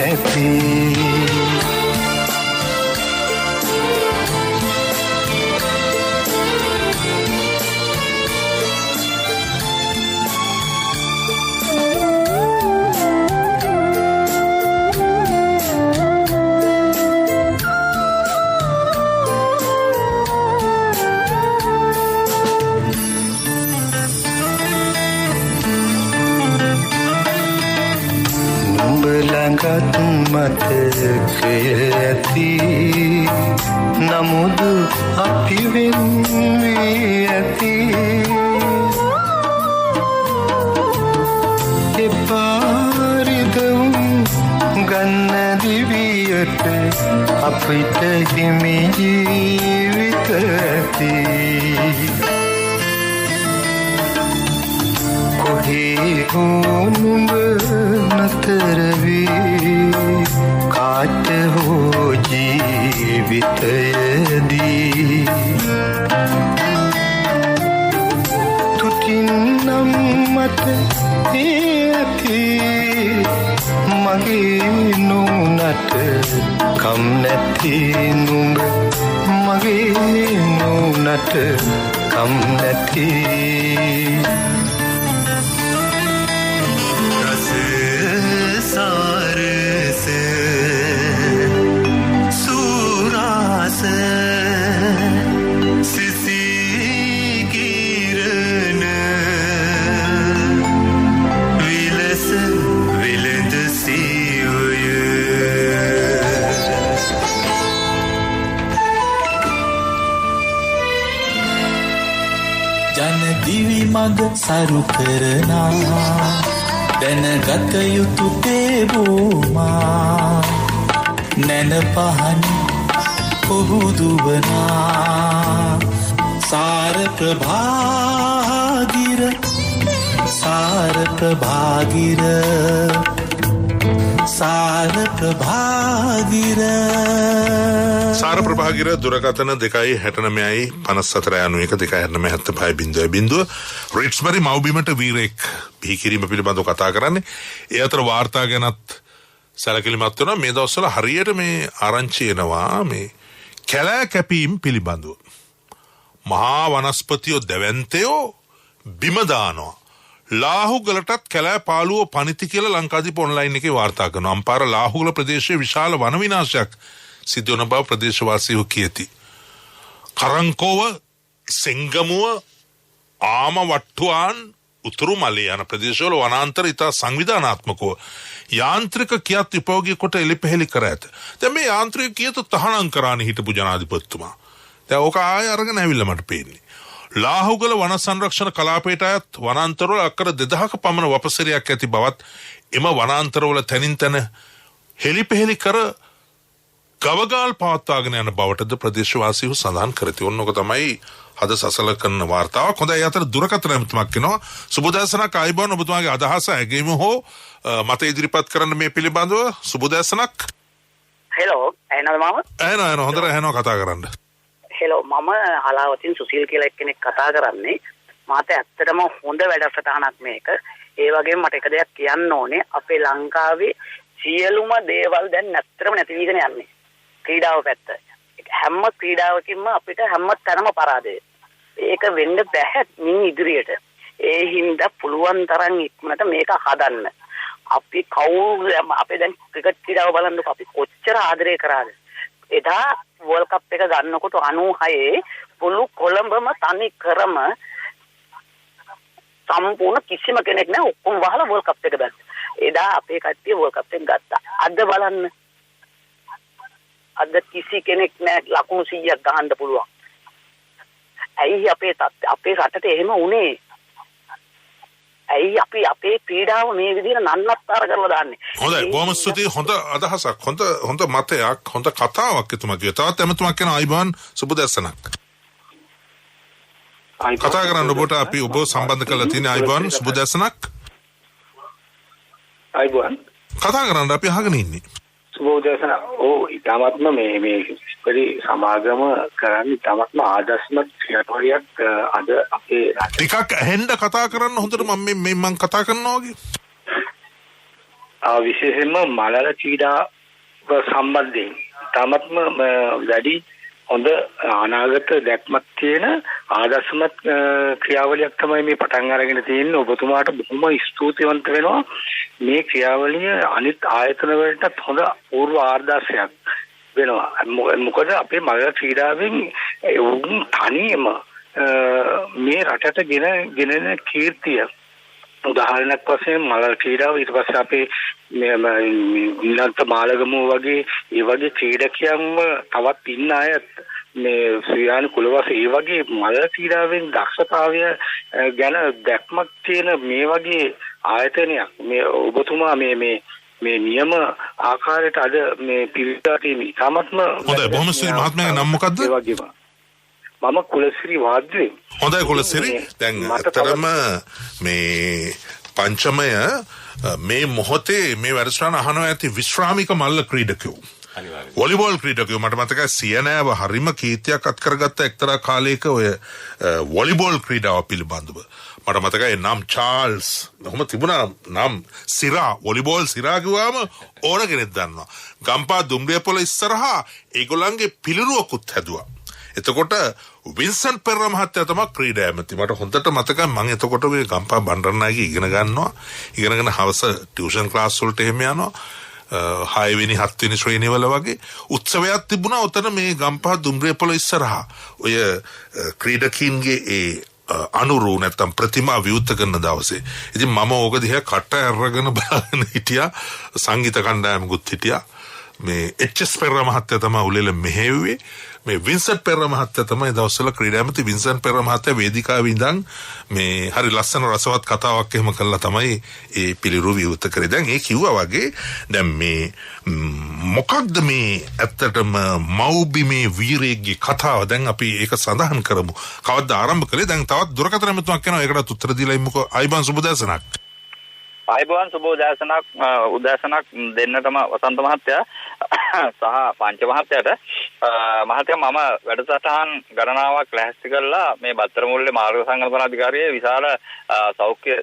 91 2යි 69යි 75යි 0.0
සරු කරනා දැනගත යුතු තේබුමා නැන පහන් ඔහු දුවනා සාර ප්‍රභාගිර සාර ප්‍රභාගිර
සාර ප්‍රභාගිර දුරකථන 2695491 රිට්ස්බරි මව්බිමට වීරෙක් බිහිකිරීම පිළිබඳව කතා කරන්නේ. ඒ අතර වාර්තා ගැනත් සැලකිලිමත් වෙනවා. මේ දවස්වල හරියට මේ ආරංචි එනවා මේ කැලෑ කැපීම් පිළිබඳව. මහා වනස්පතියෝ දැවැන්තයෝ බිම දානවා. ලාහුගලටත් කැලෑ පාළුව පනිති කියලා ලංකාදීප ඔන්ලයින් එකේ වාර්තා කරනවා. අම්පාර ලාහුගල ප්‍රදේශයේ විශාල වන විනාශයක් සිදු වන බව ප්‍රදේශවාසීහු කියති. කරංකෝව, සෙංගමුව, ආම වට්ටුවාන් උතුරු මලේ යන ප්‍රදේශවල වනාන්තර ඉතා සංවිධානාත්මකව යාන්ත්‍රික කියත් උපයෝගී කොට එලිපෙහෙලි කර ඇත. දැන් මේ යාන්ත්‍රික කියත තහනම් කරානේ හිටපු ජනාධිපතිතුමා. දැන් ඕක ආයෙ අරගෙන ඇවිල්ලා මට පේන්නේ. ලාහුගල වන සංරක්ෂණ කලාපයට අයත් වනාන්තරවල අක්කර 2000ක පමණ වපසරියක් ඇති බවත් එම වනාන්තරවල තැනින් තැන හෙලිපෙහෙලි කර ගවගාල් පවත්වාගෙන යන බවටද ප්‍රදේශවාසීහු සඳහන් කරති. ඔන්නෝක තමයි අද සසල කරන වාර්තාවක්. හොඳයි, අතර දුරකථන ඇමතුමක් එනවා. සුබදෑසනක් ආයිබෝන්. ඔබතුමාගේ අදහස ඇගීම හෝ මත ඉදිරිපත් කරන්න මේ පිළිබඳව. සුබදෑසනක්.
හෙලෝ, ඇහෙනවද මාම?
ඇහෙනවා හොඳට ඇහෙනවා, කතා කරන්න.
හෙලෝ, මම හලාවතින් සුසිල් කියලා එක්කෙනෙක් කතා කරන්නේ. මාත ඇත්තටම හොඳ වැඩසටහනක් මේක. ඒ වගේම මට එක දෙයක් කියන්න ඕනේ. අපේ ලංකාවේ සියලුම දේවල් දැන් නැත්තරම නැති වීගෙන යන්නේ. ක්‍රීඩාව පැත්ත. හැම ක්‍රීඩාවකින්ම අපිට හැම තැනම පරාදය. ඒක වෙන්න බැහැ මින් ඉදිරියට. ඒ හින්දා පුළුවන් තරම් ඉක්මනට මේක හදන්න. අපි කවුරු අපේ දැන් ක්‍රිකට් ක්‍රීඩාව බලන්නකො අපි කොච්චර ආදරය කරාද. එදා වර්ල්ඩ් කප් එක ගන්නකොට 96 පුළු කොළඹම තනි කරම සම්පූර්ණ කිසිම කෙනෙක් නැහැ, ඔක්කොම වහලා වර්ල්ඩ් කප් එක බැලුවා. එදා අපේ කට්ටිය වර්ල්ඩ් කප් එක ගත්තා. අද බලන්න. අද කිසි කෙනෙක් නැහැ ලකුණු 100ක් ගහන්න පුළුවන්. ඇයි අපේ රටට එහෙම වුනේ? ඇයි අපි අපේ ක්‍රීඩාව මේ විදිහට නන්නත්තර කරලා දාන්නේ?
හොඳයි, බොහොම ස්තුතියි. හොඳ අදහසක්, හොඳ මතයක්, හොඳ කතාවක් එතුමා කිව්වා. තවත් එමතුමක් කියන ආයිබෝන් සුබදැසනක්. කතා කරන්න ඔබට අපි ඔබ සම්බන්ධ කරලා තියෙන ආයිබෝන් සුබදැසනක්.
ආයිබෝන්.
කතා කරන්න අපි අහගෙන ඉන්නේ.
සුබෝදේශන. ඕ ඊටමත්ම මේ පරි සමාගම කරන්නේ ඊටමත්ම ආදර්ශමත් ක්‍රියාවලියක් අද අපේ
ටිකක් ඇහෙන්න කතා කරන්න හොඳට මම කතා කරනවා වගේ.
විශේෂයෙන්ම මලල ක්‍රීඩාව සම්බන්ධයෙන් ඊටමත්ම වැඩි හොඳ අනාගත දැක්මක් තියෙන ආදර්ශමත් ක්‍රියාවලියක් තමයි මේ පටන් අරගෙන තියෙන්නේ. ඔබතුමාට බොහොම ස්තුතිවන්ත වෙනවා. මේ ක්‍රියාවලිය අනිත් ආයතන වලටත් හොඳ පූර්ව ආදර්ශයක් වෙනවා. මොකද අපේ මලල ක්‍රීඩාවෙන් උන් තනියම මේ රටට ගෙනෙන කීර්තිය උදාහරණයක් වශයෙන් මලල ක්‍රීඩාව ඊට පස්සේ අපේ නිලන්ත මාළගමුව වගේ ඒ වගේ ක්‍රීඩකයන්ව තවත් ඉන්න අයත් මේ ශ්‍රීයානි කුලවාස ඒ වගේ මලල ක්‍රීඩාවෙන් දක්ෂතාවය ගැන දැක්මක් තියෙන මේ වගේ ආයතනයක් මේ ඔබතුමා මේ නියම ආකාරයට අද මේ පිළිගා තියෙන ඉතාමත්ම
හොඳයි. බොහොම ස්තුතියි. මහත්මයාගේ නම මොකද්ද?
ඒ වගේම මම කුලසිරි වාද්වේ.
හොඳයි කුලසිරි. දැන් අතරම මේ පංචමය මේ මොහොතේ මේ වැඩසටහන අහනවා ඇති විශ්‍රාමික මල්ල ක්‍රීඩකයෝ. වොලිබෝල් ක්‍රීඩකයෝ. මට මතකයි සියනෑව හරිම කීර්තියක් අත් කරගත්ත එක්තරා කාලයක ඔය වොලිබෝල් ක්‍රීඩාව පිළිබඳව. මට මතකයි නම් චාල්ස් ඔහොම තිබුණා නම් සිරා වොලිබෝල් සිරා කිව්වම ඕන කෙනෙක් දන්නවා. ගම්පා දුම්රියපොළ ඉස්සරහා ඒගොල්ලන්ගේ පිළිරුවකුත් හැදුවා. එතකොට වින්සන් පෙරේරා මහත්තයා තමයි ක්‍රීඩා ඇමති. මට හොඳට මතකයි මම එතකොට මේ ගම්පා බණ්ඩාරනායක ඉගෙන ගන්නවා. ඉගෙනගෙන හවස ටියුෂන් ක්ලාස් වලට එහෙම යනවා. 6 වෙනි 7 වෙනි ශ්‍රේණිය වල වගේ උත්සවයක් තිබුණා. උතන මේ ගම්පා දුම්රියපොළ ඉස්සරහා ඔය ක්‍රීඩකින්ගේ ඒ අනුරු නැත්තම් ප්‍රතිමා විවෘත කරන දවසේ. ඉතින් මම ඕක දිහා කට ඇරගෙන බලගෙන හිටියා. සංගීත කණ්ඩායමකුත් හිටියා. මේ එච්.එස්. පෙරේරා මහත්තයා තමයි උලෙල මෙහෙව්වේ. මේ වින්සන් පෙරේරා මහත්තයා තමයි දවස්වල ක්‍රීඩා ඇමති. වින්සන් පෙරේරා මහත්තයා වේදිකාවේ ඉඳන් මේ හරි ලස්සන රසවත් කතාවක් එහෙම කළා තමයි ඒ පිළිරු විවෘත කරේ. දැන් ඒ කිව්වා වගේ දැන් මේ මොකක්ද මේ ඇත්තටම මව්බිමේ වීරයෙක්ගේ කතාව. දැන් අපි ඒක සඳහන් කරමු. කවද්ද ආරම්භ කළේ? දැන් තවත් දුරකථන මෙතුමක් කරනවා. ඒකටත් උත්තර දීලා ඉමුකෝ. ආයිබන් සුබදැසනක්.
ආයුබෝවන් සුබ උදෑසනක් දෙන්නටම වසන්ත මහත්තයා සහ පංච මහත්තයාට මහත්තයා මම වැඩසටහන් ගණනාවක් ලැහැස්ති කරලා මේ බත්තර මුල්ලේ මාර්ග සංගමන අධිකාරියේ විශාල සෞඛ්‍ය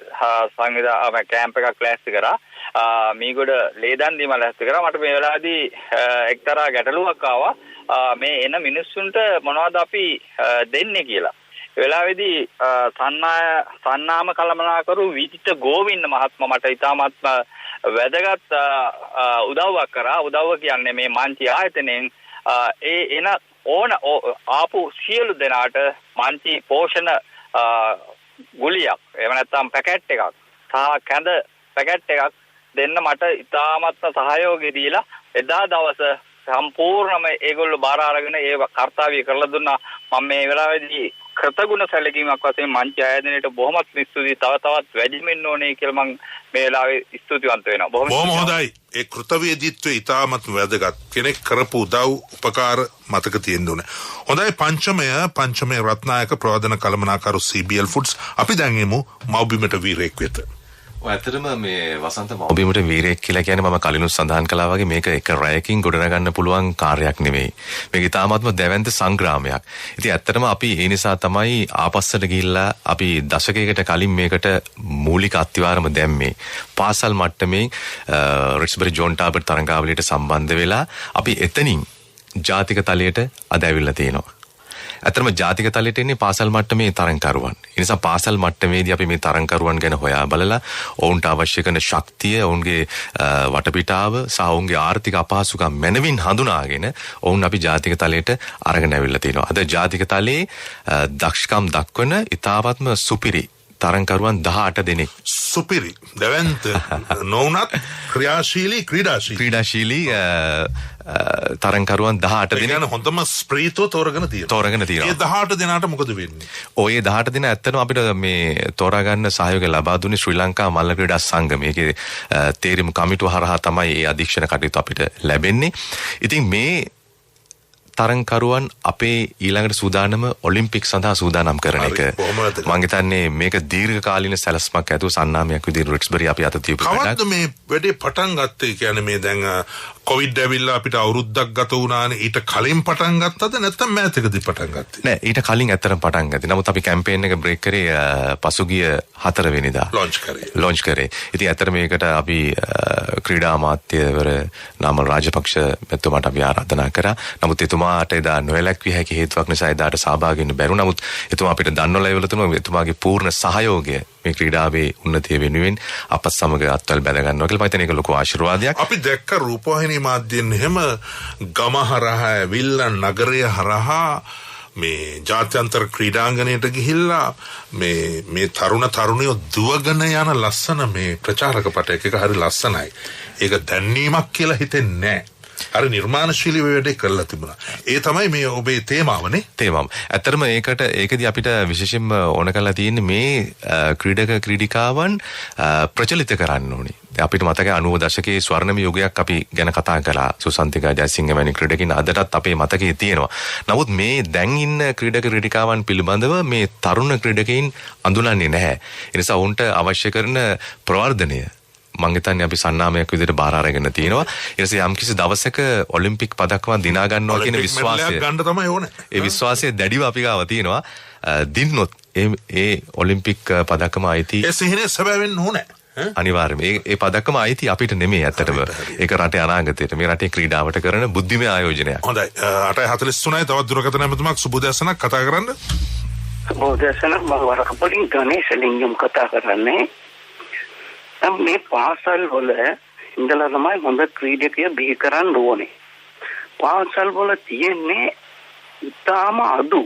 සංවිධාන කැම්ප් එකක් ලැහැස්ති කරා. මීගොඩ ලේදන් දීම ලැහැස්ති කරා. මට මේ වෙලාවේදී එක්තරා ගැටලුවක් ආවා. මේ එන මිනිස්සුන්ට මොනවද අපි දෙන්නේ කියලා. වෙලාවේදී සන්නාම කළමනාකරු විචිත ගෝවින්ද මහත්මයා මට ඉතාමත් වැදගත් උදව්වක් කරා. උදව්ව කියන්නේ මේ මන්චි ආයතනයෙන් එන ආපු සියලු දෙනාට මන්චි පෝෂණ ගුලියක් එහෙම නැත්නම් පැකට් එකක් සහ කැඳ පැකට් එකක් දෙන්න මට ඉතාමත් සහයෝගය දීලා එදා දවස සම්පූර්ණම ඒගොල්ලෝ බාර අරගෙන ඒ කාර්යය කරලා දුන්නා. මම මේ වෙලාවේදී කෘතගුණ සැලකීමක් වශයෙන් මංච ආයතනයට බොහොමත් ස්තුතියි. තවත් වැඩිමින් ඕනේ කියලා මම මේ වෙලාවේ ස්තුතිවන්ත වෙනවා.
බොහොම හොඳයි. ඒ කෘතවේදීත්වය ඉතාමත් වැදගත්. කෙනෙක් කරපු උදව් උපකාර මතක තියෙන්න ඕනේ. හොඳයි පංචමය රත්නායක ප්‍රවර්ධන කළමනාකරු CBL Foods. අපි දැන් එමු මව්බිමට වීරයෙක් වෙත.
ඇත්තටම මේ වසන්ත මව්බිමට වීරයෙක් කියලා කියන්නේ මම කලිනුත් සඳහන් කළා වගේ මේක එක රැයකින් ගොඩනගන්න පුළුවන් කාර්යයක් නෙවෙයි. මේක ඉතාමත්ම දැවැන්ත සංග්‍රාමයක්. ඉතින් ඇත්තටම අපි ඒ නිසා තමයි ආපස්සට ගිහිල්ලා අපි දශකයකට කලින් මේකට මූලික අත්විවරම දැම්මේ. පාසල් මට්ටමේ රික්ස්බරි ජෝන් ටාබර් තරඟාවලියට සම්බන්ධ වෙලා අපි එතනින් ජාතික තලයට අද ඇවිල්ලා තියෙනවා. ඇත්තටම ජාතික තලයට එන්නේ පාසල් මට්ටමේ තරඟකරුවන්. ඒ නිසා පාසල් මට්ටමේදී අපි මේ තරඟකරුවන් ගැන හොයා බලලා ඔවුන්ට අවශ්‍ය කරන ශක්තිය, ඔවුන්ගේ වටපිටාව සහ ඔවුන්ගේ ආර්ථික අපහසුකම් මැනවින් හඳුනාගෙන ඔවුන් අපි ජාතික තලයට අරගෙන ඇවිල්ලා තියෙනවා. අද ජාතික තලයේ දක්ෂකම් දක්වන ඉතාමත්ම සුපිරි තරඟකරුවන් 18 දෙනෙක්.
සුපිරි දැවැන්ත නොඋනත් ක්‍රීඩාශීලී තරඟකරුවන් 18 දෙනෙක්. يعني හොඳම ස්ප්‍රීතෝ තෝරගෙන තියෙනවා. ඒ 18 දෙනාට මොකද වෙන්නේ?
ඔය 18 දෙනා ඇත්තටම අපිට මේ තෝරා ගන්න සහයෝගය ලබා දුන්නේ ශ්‍රී ලංකා මල්ල ක්‍රීඩා සංගමය. ඒකේ තේරීම් කමිටුව හරහා තමයි මේ අධීක්ෂණ කටයුතු අපිට ලැබෙන්නේ. ඉතින් මේ තරඟකරුවන් අපේ ඊළඟට සූදානම ඔලිම්පික් සඳහා සූදානම් කරන එක. මම හිතන්නේ මේක දීර්ඝකාලීන සැලැස්මක් ඇතුව සන්නාමයක් විදිහට රික්ස්බරි අපි අත තියපු වැඩක්.
කවද්ද මේ වැඩේ පටන් ගත්තේ? කියන්නේ මේ දැන් කොවිඩ් ඇවිල්ලා අපිට අවුරුද්දක් ගත වුණානේ. ඊට කලින් පටන් ගත්තද නැත්නම් මෑතකදී පටන් ගත්තේ?
නෑ ඊට කලින් ඇත්තටම පටන් ගත්තේ. නමුත් අපි කැම්පේන් එක බ්‍රේක් කරේ පසුගිය 4 වෙනිදා. ලොන්ච් කරේ. ඉතින් ඇත්තට මේකට අපි ක්‍රීඩා අමාත්‍යවර නාමල් රාජපක්ෂ මෙතුමාට අපි ආරාධනා කරා. නමුත් එතුමාට එදා නොයලැක්විය හැකි හේතුවක් නිසා එදාට සහභාගී වෙන්න බැරුණා. නමුත් එතුමා අපිට දන්වලා ඉවල තුන එතුමාගේ පූර්ණ සහයෝගය මේ ක්‍රීඩාවේ උන්නතිය වෙනුවෙන් අපත් සමග අත්වල බැඳ ගන්නවා කියලා මම හිතන්නේ ඒක ලොකු ආශිර්වාදයක්.
අපි දැක්ක රූපවාහිනී මාධ්‍යෙන් එහෙම ගම හරහා ඇවිල්ලා නගරය හරහා මේ ජාත්‍යන්තර ක්‍රීඩාංගණයට ගිහිල්ලා මේ තරුණියෝ දුවගෙන යන ලස්සන මේ ප්‍රචාරක පටයක එක හරි ලස්සනයි. ඒක දැන්නීමක් කියලා හිතෙන්නේ නැහැ. අර නිර්මාණශීලී වැඩේ කරලා තිබුණා. ඒ තමයි මේ ඔබේ තේමාවනේ.
තේමාව. ඇත්තටම ඒකදී අපිට විශේෂයෙන්ම ඕන කරලා තියෙන්නේ මේ ක්‍රීඩක ක්‍රීඩිකාවන් ප්‍රචලිත කරන්න ඕනේ. අපිට මතකයි 90 දශකයේ ස්වර්ණම යුගයක් අපි ගැන කතා කළා. සුසන්තිකා ජයසිංහ වැනි ක්‍රීඩකින් අදටත් අපේ මතකයේ තියෙනවා. නමුත් මේ දැන් ඉන්න ක්‍රීඩක ක්‍රීඩිකාවන් පිළිබඳව මේ තරුණ ක්‍රීඩකයින් අඳුනන්නේ නැහැ. ඒ නිසා උන්ට අවශ්‍ය කරන ප්‍රවර්ධනය මම හිතන්නේ අපි සන්නාමයක් විදිහට බාර අරගෙන තියෙනවා. ඊට පස්සේ යම්කිසි දවසක ඔලිම්පික් පදක්ම දිනා ගන්නවා කියන විශ්වාසය
ගන්න තමයි ඕනේ.
ඒ විශ්වාසය දැඩිව අපි ගාව තියෙනවා. දින්නොත් ඒ ඔලිම්පික් පදක්ම අයිති
ඒ සිහිනේ සැබෑවෙන්න ඕනේ.
අනිවාර්යයෙන්ම ඒ පදක්ම අයිති අපිට නෙමෙයි ඇත්තටම. ඒක රටේ අනාගතයට මේ රටේ ක්‍රීඩාවට කරන බුද්ධිමය ආයෝජනයක්.
හොඳයි. 8:43යි තවත් දුරකථන ඇමතුමක් සුබෝදෑසනක් කතා කරන්න.
සුබෝදෑසනක් මම වරකපොලින් ගණේශ ලිංගම් කතා කරන්නේ. මේ පාසල් වල ඉඳලා තමයි හොඳ ක්‍රීඩකය බිහි කරන්න ඕනේ. පාසල් වල තියෙන්නේ ඉතාම අඩු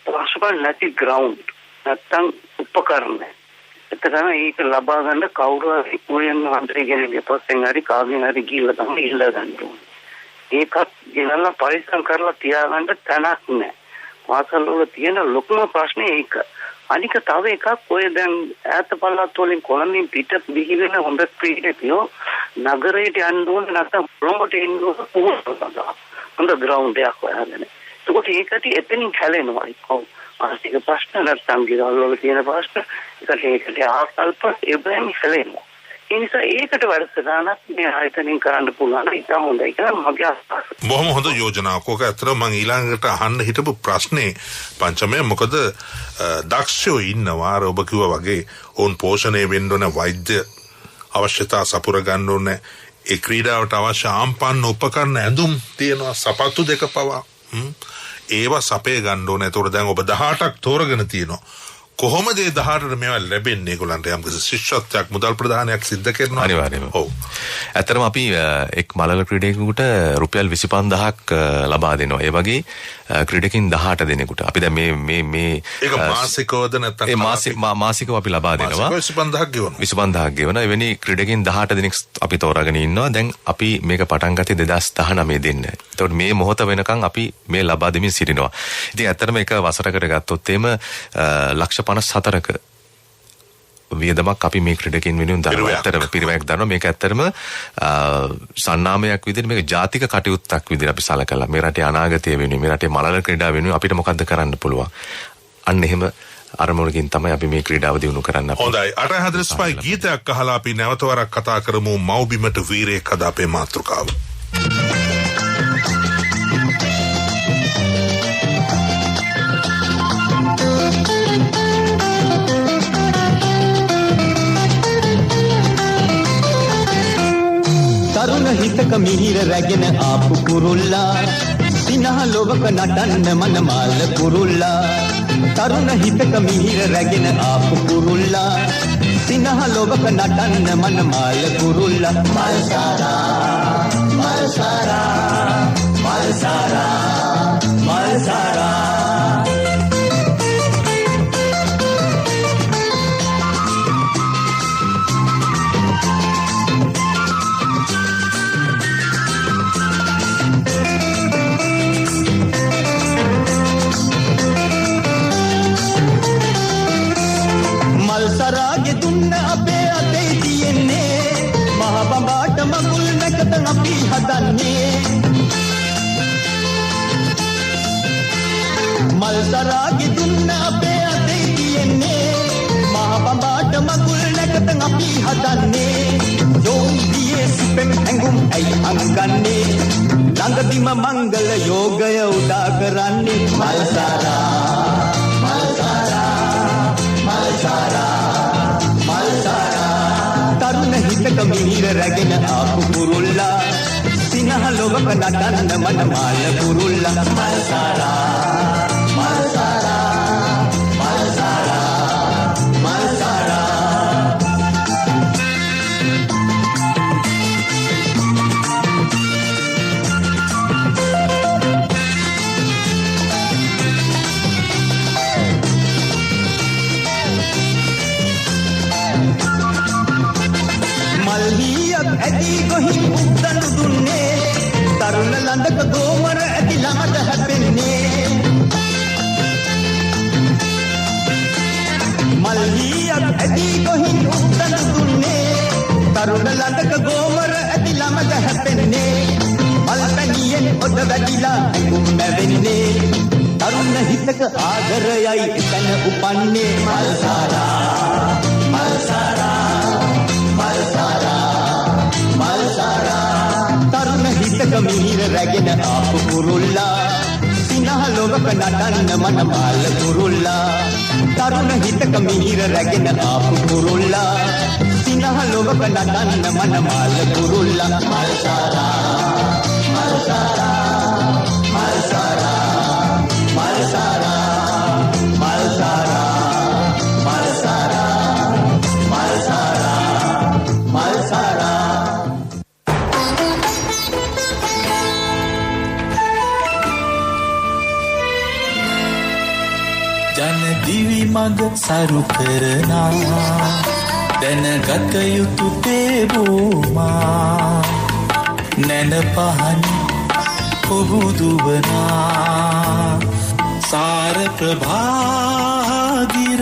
පසුබිම් නැති ග්‍රවුන්ඩ් නැත්තම් උපකරණ. එතන ඒක ලබා ගන්න කවුරු හරි උයන් හන්දරගෙන ඉපස්සෙන් හරි කාගෙන් හරි ගිහිල්ලා තමයි ඉල්ලා ගන්න ඕනේ. ඒකත් ගෙනල්ලා පරිස්සම් කරලා තියාගන්න තැනක් නැහැ. පාසල් වල තියෙන ලොකුම ප්‍රශ්නේ ඒක. අනික තව එකක් ඔය දැන් ඈත පළාත් වලින් කොළඹින් පිට බිහි වෙන හොඳ ක්‍රීඩකයෝ නගරයට යන්න ඕනේ නැත්නම් ප්‍රොමෝට් එන්න ඕනේ හොඳ ග්‍රවුන්ඩ් එකක් හොයාගෙන. ඒකට ඒකට එතනින් හැලෙනවා. ආර්ථික ප්‍රශ්න නැත්නම් ගෙවල් වල තියෙන ප්‍රශ්න ඒකට ආකල්ප එබැවින් හැලෙනවා. ඒ නිසා ඒකට වැඩසටහනක් මේ ආයතනෙන් කරන්න පුළුවන් ඒක හොඳයි කියලා මගේ අදහස.
බොහොම හොඳ යෝජනාවක්. ඔක ඇත්තටම මම ඊළඟට අහන්න හිටපු ප්‍රශ්නේ පංචමය මොකද දක්ෂයෝ ඉන්නවා අර ඔබ කිව්වා වගේ ඕන් පෝෂණය වෙන්න ඕන වෛද්‍ය අවශ්‍යතා සපුර ගන්න ඕන ඒ ක්‍රීඩාවට අවශ්‍ය ආම්පන්න උපකරණ ඇඳුම් තියෙනවා සපත්තු දෙක පවා ඒවා සපේ ගන්න ඕන. ඒතකොට දැන් ඔබ 18ක් තෝරගෙන තියෙනවා. කොහොමද ඒ 18ට මේවා ලැබෙන්නේ? ඒගොල්ලන්ට යම්කිසි ශිෂ්‍යත්වයක් මුදල් ප්‍රදානයක් සිද්ධ කරනවා.
අනිවාර්යයෙන්ම. ඔව්. ඇත්තටම අපි එක් මළල ක්‍රීඩකයෙකුට රුපියල් 25000ක් ලබා දෙනවා. ඒ වගේ ක්‍රීඩකින් 18 දෙනෙකුට. අපි දැන් මේ
ඒක මාසිකවද නැත්නම්
ඒ මාසිකව අපි ලබා දෙනවා.
25000ක් ගෙවනවා.
25000ක් ගෙවනවා. එවැනි ක්‍රීඩකින් 18 දෙනෙක් අපි තෝරාගෙන ඉන්නවා. දැන් අපි මේක පටන් ගත්තේ 2019 දෙන්න. ඒතකොට මේ මොහොත වෙනකන් අපි මේ ලබා දෙමින් සිටිනවා. ඉතින් ඇත්තටම ඒක වසරකට ගත්තොත් එimhe ලක්ෂ 54ක වියදමක් අපි මේ ක්‍රීඩකින් වෙනුවෙන් දානවා. ඇත්තටම පිරිවැයක් දානවා. මේක ඇත්තටම සන්නාමයක් විදිහට මේක ජාතික කටයුත්තක් විදිහට අපි සලකලා මේ රටේ අනාගතය වෙනුවෙන් මේ රටේ මළල ක්‍රීඩාව වෙනුවෙන් අපිට මොකද්ද කරන්න පුළුවන්. අන්න එහෙම අරමුණකින් තමයි අපි මේ ක්‍රීඩාව දියුණු කරන්න.
හොඳයි. 8:45 ගීතයක් අහලා අපි නැවත වරක් කතා කරමු මව්බිමට වීරයෙක් අද අපේ මාතෘකාව.
තරුණ හිතක මිහිර රැගෙන ආපු කුරුල්ලා සිනහ ලොවක නටන්න මනමාල කුරුල්ලා තරුණ හිතක මිහිර රැගෙන ආපු කුරුල්ලා සිනහ ලොවක නටන්න මනමාල කුරුල්ලා මල් සාරා මල් සාරා මල් සාරා මල් සාරා සරාගේ දුන්න අපේ අතේ තියෙන්නේ මහ බඹාට මගුල් නැකත අපි හදන්නේ මල් සරාගේ දුන්න අපේ අතේ තියෙන්නේ මහ බඹාට මගුල් නැකත අපි හදන්නේ යෝගියේ සිපෙන් ඇඟුම් ඇයි අංගන්නේ ළඟදිම මංගල යෝගය උදා කරන්නේ මල් සරා මල් සරා මල් සරා තරුණ හිතක මිහිර රැගෙන ආපු කුරුල්ලා සිනහ ලොවක නටන්න මනමාල කුරුල්ලා මල් සාරා මල් සාරා මල් සාරා මල් සාරා මල්හියක් ඇති කොහින් උද්දනු දුන්නේ තරුණ ලඳක ගෝමර ඇති ළඟට හැපෙන්නේ මල්හියක් ඇති කොහින් උද්දනු දුන්නේ තරුණ ලඳක ගෝමර ඇති ළඟට හැපෙන්නේ මල්පැණියෙන් ඔද වැටිලා ඇඟුම් මැවෙන්නේ තරුණ හිතක ආදරයයි එතන උපන්නේ මල් සාරා මල් සාරා මල් සාරා මල් සාරා තරුණ හිතක මිහිර රැගෙන ආපු කුරුල්ලා සිනහ ලොවක නටන්න මනමාල කුරුල්ලා තරුණ හිතක මිහිර රැගෙන ආපු කුරුල්ලා සිනහ ලොවක නටන්න මනමාල කුරුල්ලා මල් සාරා මල් සාරා මල් සාරා මල් සාරා මල් සාරා මල් සාරා මල් සාරා මල් සාරා
ජන දිවි මඟ සරු කරනා දැනගත යුතු තේබුමා නැන පහන් පුබුදුවනා සාර ප්‍රභාගිර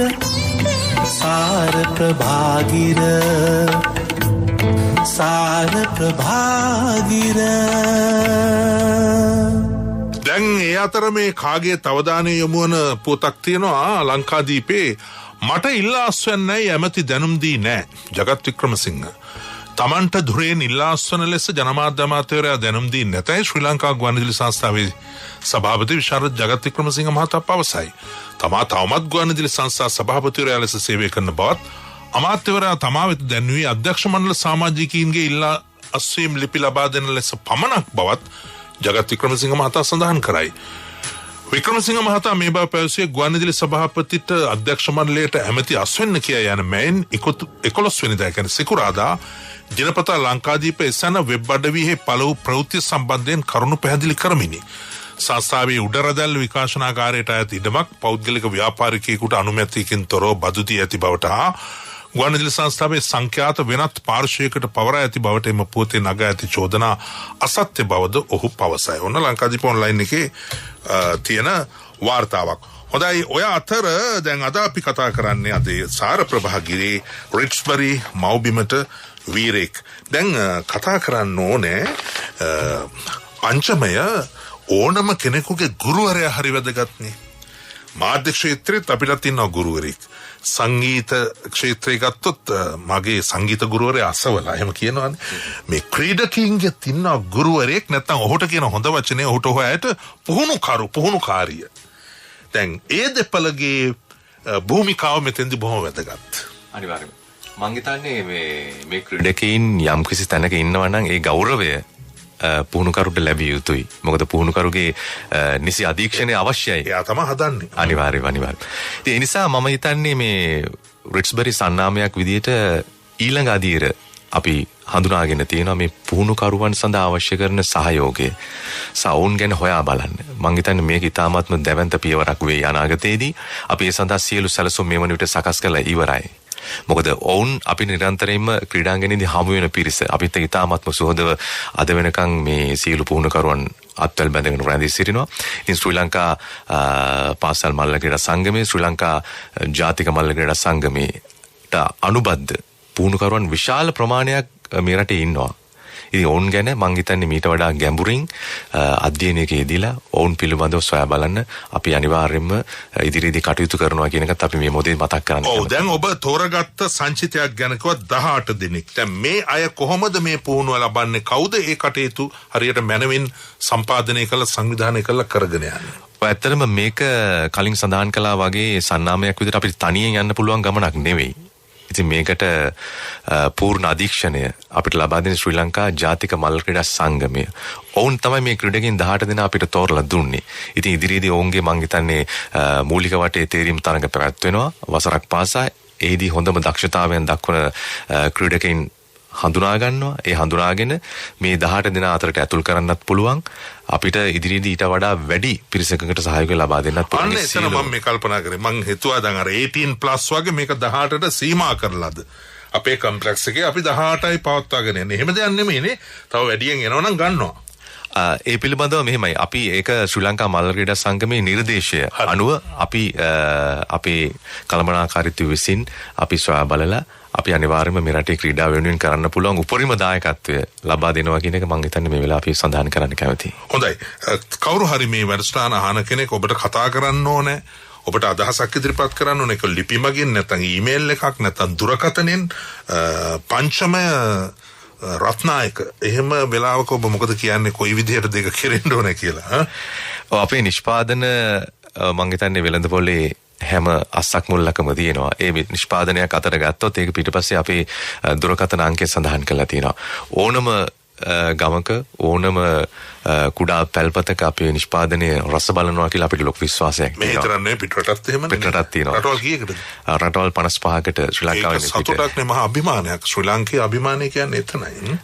සාර ප්‍රභාගිර සාර ප්‍රභාගිර
දැන් ඒ අතර මේ කාගේ තවදානය යොමු වන පොතක් තියෙනවා ලංකාදීපේ මට ඉල්ලා අස්වැන්නයි ඇමති දැනුම් දී නෑ ජගත් වික්‍රමසිංහ. තමන්ට දුරෙන් ඉල්ලා අස්වන ලෙස ජනමාධ්‍ය අමාත්‍යවරයා දැනුම් දී නැතයි ශ්‍රී ලංකා ගුවන්විදුලි සංස්ථාවේ සභාපති විශාරද ජගත් වික්‍රමසිංහ මහතා පවසයි. තමා තවමත් ගුවන්විදුලි සංස්ථා සභාපතිවරයා ලෙස සේවය කරන බවත් අමාත්‍යවරයා තමා වෙත දැන්වී අධ්‍යක්ෂ මණ්ඩල සමාජිකයින්ගේ ඉල්ලා අස්වීම් ලිපි ලබා දෙන ලෙස පමණක් බවත් ජගත් වික්‍රමසිංහ මහතා සඳහන් කරයි. වික්‍රමසිංහ මහතා මේ බව පැවසුවේ ගුවන්විදුලි සභාපතිට අධ්‍යක්ෂ මණ්ඩලයට ඇමති අස්වෙන්න කියා යන මෙයින් 11 වෙනිදා කියන්නේ සිකුරාදා ජනපතා ලංකාදීප එසන වෙබ් අඩවියේ පළමු ප්‍රවෘත්ති සම්බන්ධයෙන් කරුණු පැහැදිලි කරමිනි. සංස්ථාවේ උඩරදැල් විකාශනාගාරයට අයත් ඉඩමක් පෞද්ගලික ව්‍යාපාරිකයෙකුට අනුමැතියකින් තොරව බදු දී ඇති බවට හා ගුවන්විදුලි සංස්ථාවේ සංඛ්‍යාත වෙනත් පාර්ශ්වයකට පවරා ඇති බවට එම පුවතේ නගා ඇති චෝදනා අසත්‍ය බවද ඔහු පවසයි. ඔන්න ලංකාදීප ඔන්ලයින් එකේ තියෙන වාර්තාවක්. හොඳයි ඔය අතර දැන් අද අපි කතා කරන්නේ අද සාර ප්‍රභාගිරේ රිච්බරි මව්බිමට වීරෙක්. දැන් කතා කරන්න ඕනේ පංචමය ඕනම කෙනෙකුගේ ගුරුවරයා හරි වැදගත්නේ. මාධ්‍ය ක්ෂේත්‍රෙත් අපිට තියෙනවා ගුරුවරයෙක්. සංගීත ක්ෂේත්‍රය ගත්තොත් මගේ සංගීත ගුරුවරයා අසවලා එහෙම කියනවානේ. මේ ක්‍රීඩකයින්ගේ තියෙන ගුරුවරයෙක් නැත්තම් ඔහුට කියන හොඳ වචනේ ඔහුට හොයායට පුහුණුකාරිය. දැන් ඒ දෙපළගේ භූමිකාව මෙතෙන්දී බොහොම වැදගත්.
අනිවාර්යයෙන්ම. මං හිතන්නේ මේ ක්‍රීඩකයින් යම් කිසි තැනක ඉන්නවා නම් ඒ ගෞරවය පුහුණුකරුට ලැබිය යුතුයි. මොකද පුහුණුකරුගේ නිසි අධීක්ෂණය අවශ්‍යයි.
එයා තමයි හදන්නේ.
අනිවාර්යයෙන්. ඒ නිසා මම හිතන්නේ මේ රිච්බරි සන්නාමයක් විදිහට ඊළඟ අදියර අපි හඳුනාගෙන තියෙනවා මේ පුහුණුකරුවන් සඳහා අවශ්‍ය කරන සහයෝගය. සවුන් ගැන හොයා බලන්න. මං හිතන්නේ මේක ඉතාමත්ම දැවැන්ත පියවරක් වෙයි අනාගතයේදී. අපි ඒ සඳහා සියලු සැලසුම් මේ වන විට සකස් කරලා ඉවරයි. මොකද ඔවුන් අපි නිරන්තරයෙන්ම ක්‍රීඩාංගණයේදී හමු වෙන පිරිස. අපිත් ඉතාමත්ම සුහදව අද වෙනකන් මේ සියලු පුහුණුකරුවන් අත්වැල් බැඳගෙන රැඳී සිටිනවා. ඉතින් ශ්‍රී ලංකා පාසල් මල්ල ක්‍රීඩා සංගමයේ ශ්‍රී ලංකා ජාතික මල්ල ක්‍රීඩා සංගමයට අනුබද්ධ පුහුණුකරුවන් විශාල ප්‍රමාණයක් මේ රටේ ඉන්නවා. ඉතින් ඔවුන් ගැන මං හිතන්නේ මීට වඩා ගැඹුරින් අධ්‍යයනයක යෙදিলা ඔවුන් පිළිබඳව සොයා බලන්න අපි අනිවාර්යයෙන්ම ඉදිරියේදී කටයුතු කරනවා කියන එකත් අපි මේ මොදේ මතක් කරන්න.
ඔව් දැන් ඔබ තෝරගත්ත සංචිතයක් ගැන කිව්වා 18 දෙනෙක්. දැන් මේ අය කොහොමද මේ පුහුණුව ලබන්නේ? කවුද ඒ කටයුතු හරියට මනමින් සම්පාදනය කරලා සංවිධානය කරලා කරගෙන යන්නේ?
ඇත්තටම මේක කලින් සඳහන් කළා වගේ සන්නාමයක් විදිහට අපිට තනියෙන් යන්න පුළුවන් ගමනක් නෙවෙයි. ඉතින් මේකට පූර්ණ අධීක්ෂණය අපිට ලබා දෙන ශ්‍රී ලංකා ජාතික මල්ල ක්‍රීඩා සංගමය. ඔවුන් තමයි මේ ක්‍රීඩකයන් 18 දෙනා අපිට තෝරලා දුන්නේ. ඉතින් ඉදිරියේදී ඔවුන්ගේ මං හිතන්නේ මූලික වටේ තේරීම් තරඟ පැවැත්වෙනවා වසරක් පාසා. එෙහිදී හොඳම දක්ෂතාවයන් දක්වන ක්‍රීඩකයන් හඳුනා ගන්නවා. ඒ හඳුනාගෙන මේ 18 දෙනා අතරට ඇතුල් කරන්නත් පුළුවන්. අපිට ඉදිරියේදී ඊට වඩා වැඩි පිරිසකකට සහයෝගය ලබා දෙන්නත් පුළුවන්.
අන්න එතන මම මේ කල්පනා කරේ. මං හිතුවා දැන් අර 18+ වගේ මේක 18ට සීමා කරලාද. අපේ කම්ප්ලෙක්ස් එකේ අපි 18යි පවත්වාගෙන යන්නේ. එහෙම දෙයක් නෙමෙයිනේ. තව වැඩියෙන් එනවනම් ගන්නවා.
ඒ පිළිබඳව මෙහෙමයි. අපි ඒක ශ්‍රී ලංකා මල්ල ක්‍රීඩා සංගමේ නිර්දේශය අනුව අපි අපේ කළමනාකාරීත්වය විසින් අපි සොයා බලලා අපි අනිවාර්යයෙන්ම මේ රටේ ක්‍රීඩාව වෙනුවෙන් කරන්න පුළුවන් උපරිම දායකත්වය ලබා දෙනවා කියන එක මම හිතන්නේ මේ වෙලාව අපි සඳහන් කරන්න කැමතියි.
හොඳයි. කවුරු හරි මේ වැඩසටහන අහන කෙනෙක් ඔබට කතා කරන්න ඕනේ. ඔබට අදහසක් ඉදිරිපත් කරන්න ඕනේ. ඒක ලිපි මගින් නැත්නම් ඊමේල් එකක් නැත්නම් දුරකථනයෙන් පංචමය රත්නායක එහෙම වෙලාවක ඔබ මොකද කියන්නේ කොයි විදිහට දෙක කෙරෙන්න ඕනේ කියලා?
අපේ නිෂ්පාදන මම හිතන්නේ වෙළඳපොලේ හැම අස්සක් මුල්ලකම තියෙනවා. ඒ නිෂ්පාදනයක් අතර ගත්තොත් ඒක පිටිපස්සේ අපේ දුරකථන අංකය සඳහන් කරලා තියෙනවා. ඕනම ගමක ඕනම කුඩා පැල්පතක අපේ නිෂ්පාදනය රස බලනවා කියලා අපිට ලොකු විශ්වාසයක්
තියෙනවා. මේ විතරක් නෙවෙයි පිටරටත් එහෙමනේ.
පිටරටත් තියෙනවා.
රටවල් කීයකටද? රටවල්
55කට ශ්‍රී ලංකාවේ
පිට. ඒක සතුටක් නේ මහා අභිමානයක්. ශ්‍රී ලංකාවේ අභිමානය කියන්නේ එතනයි.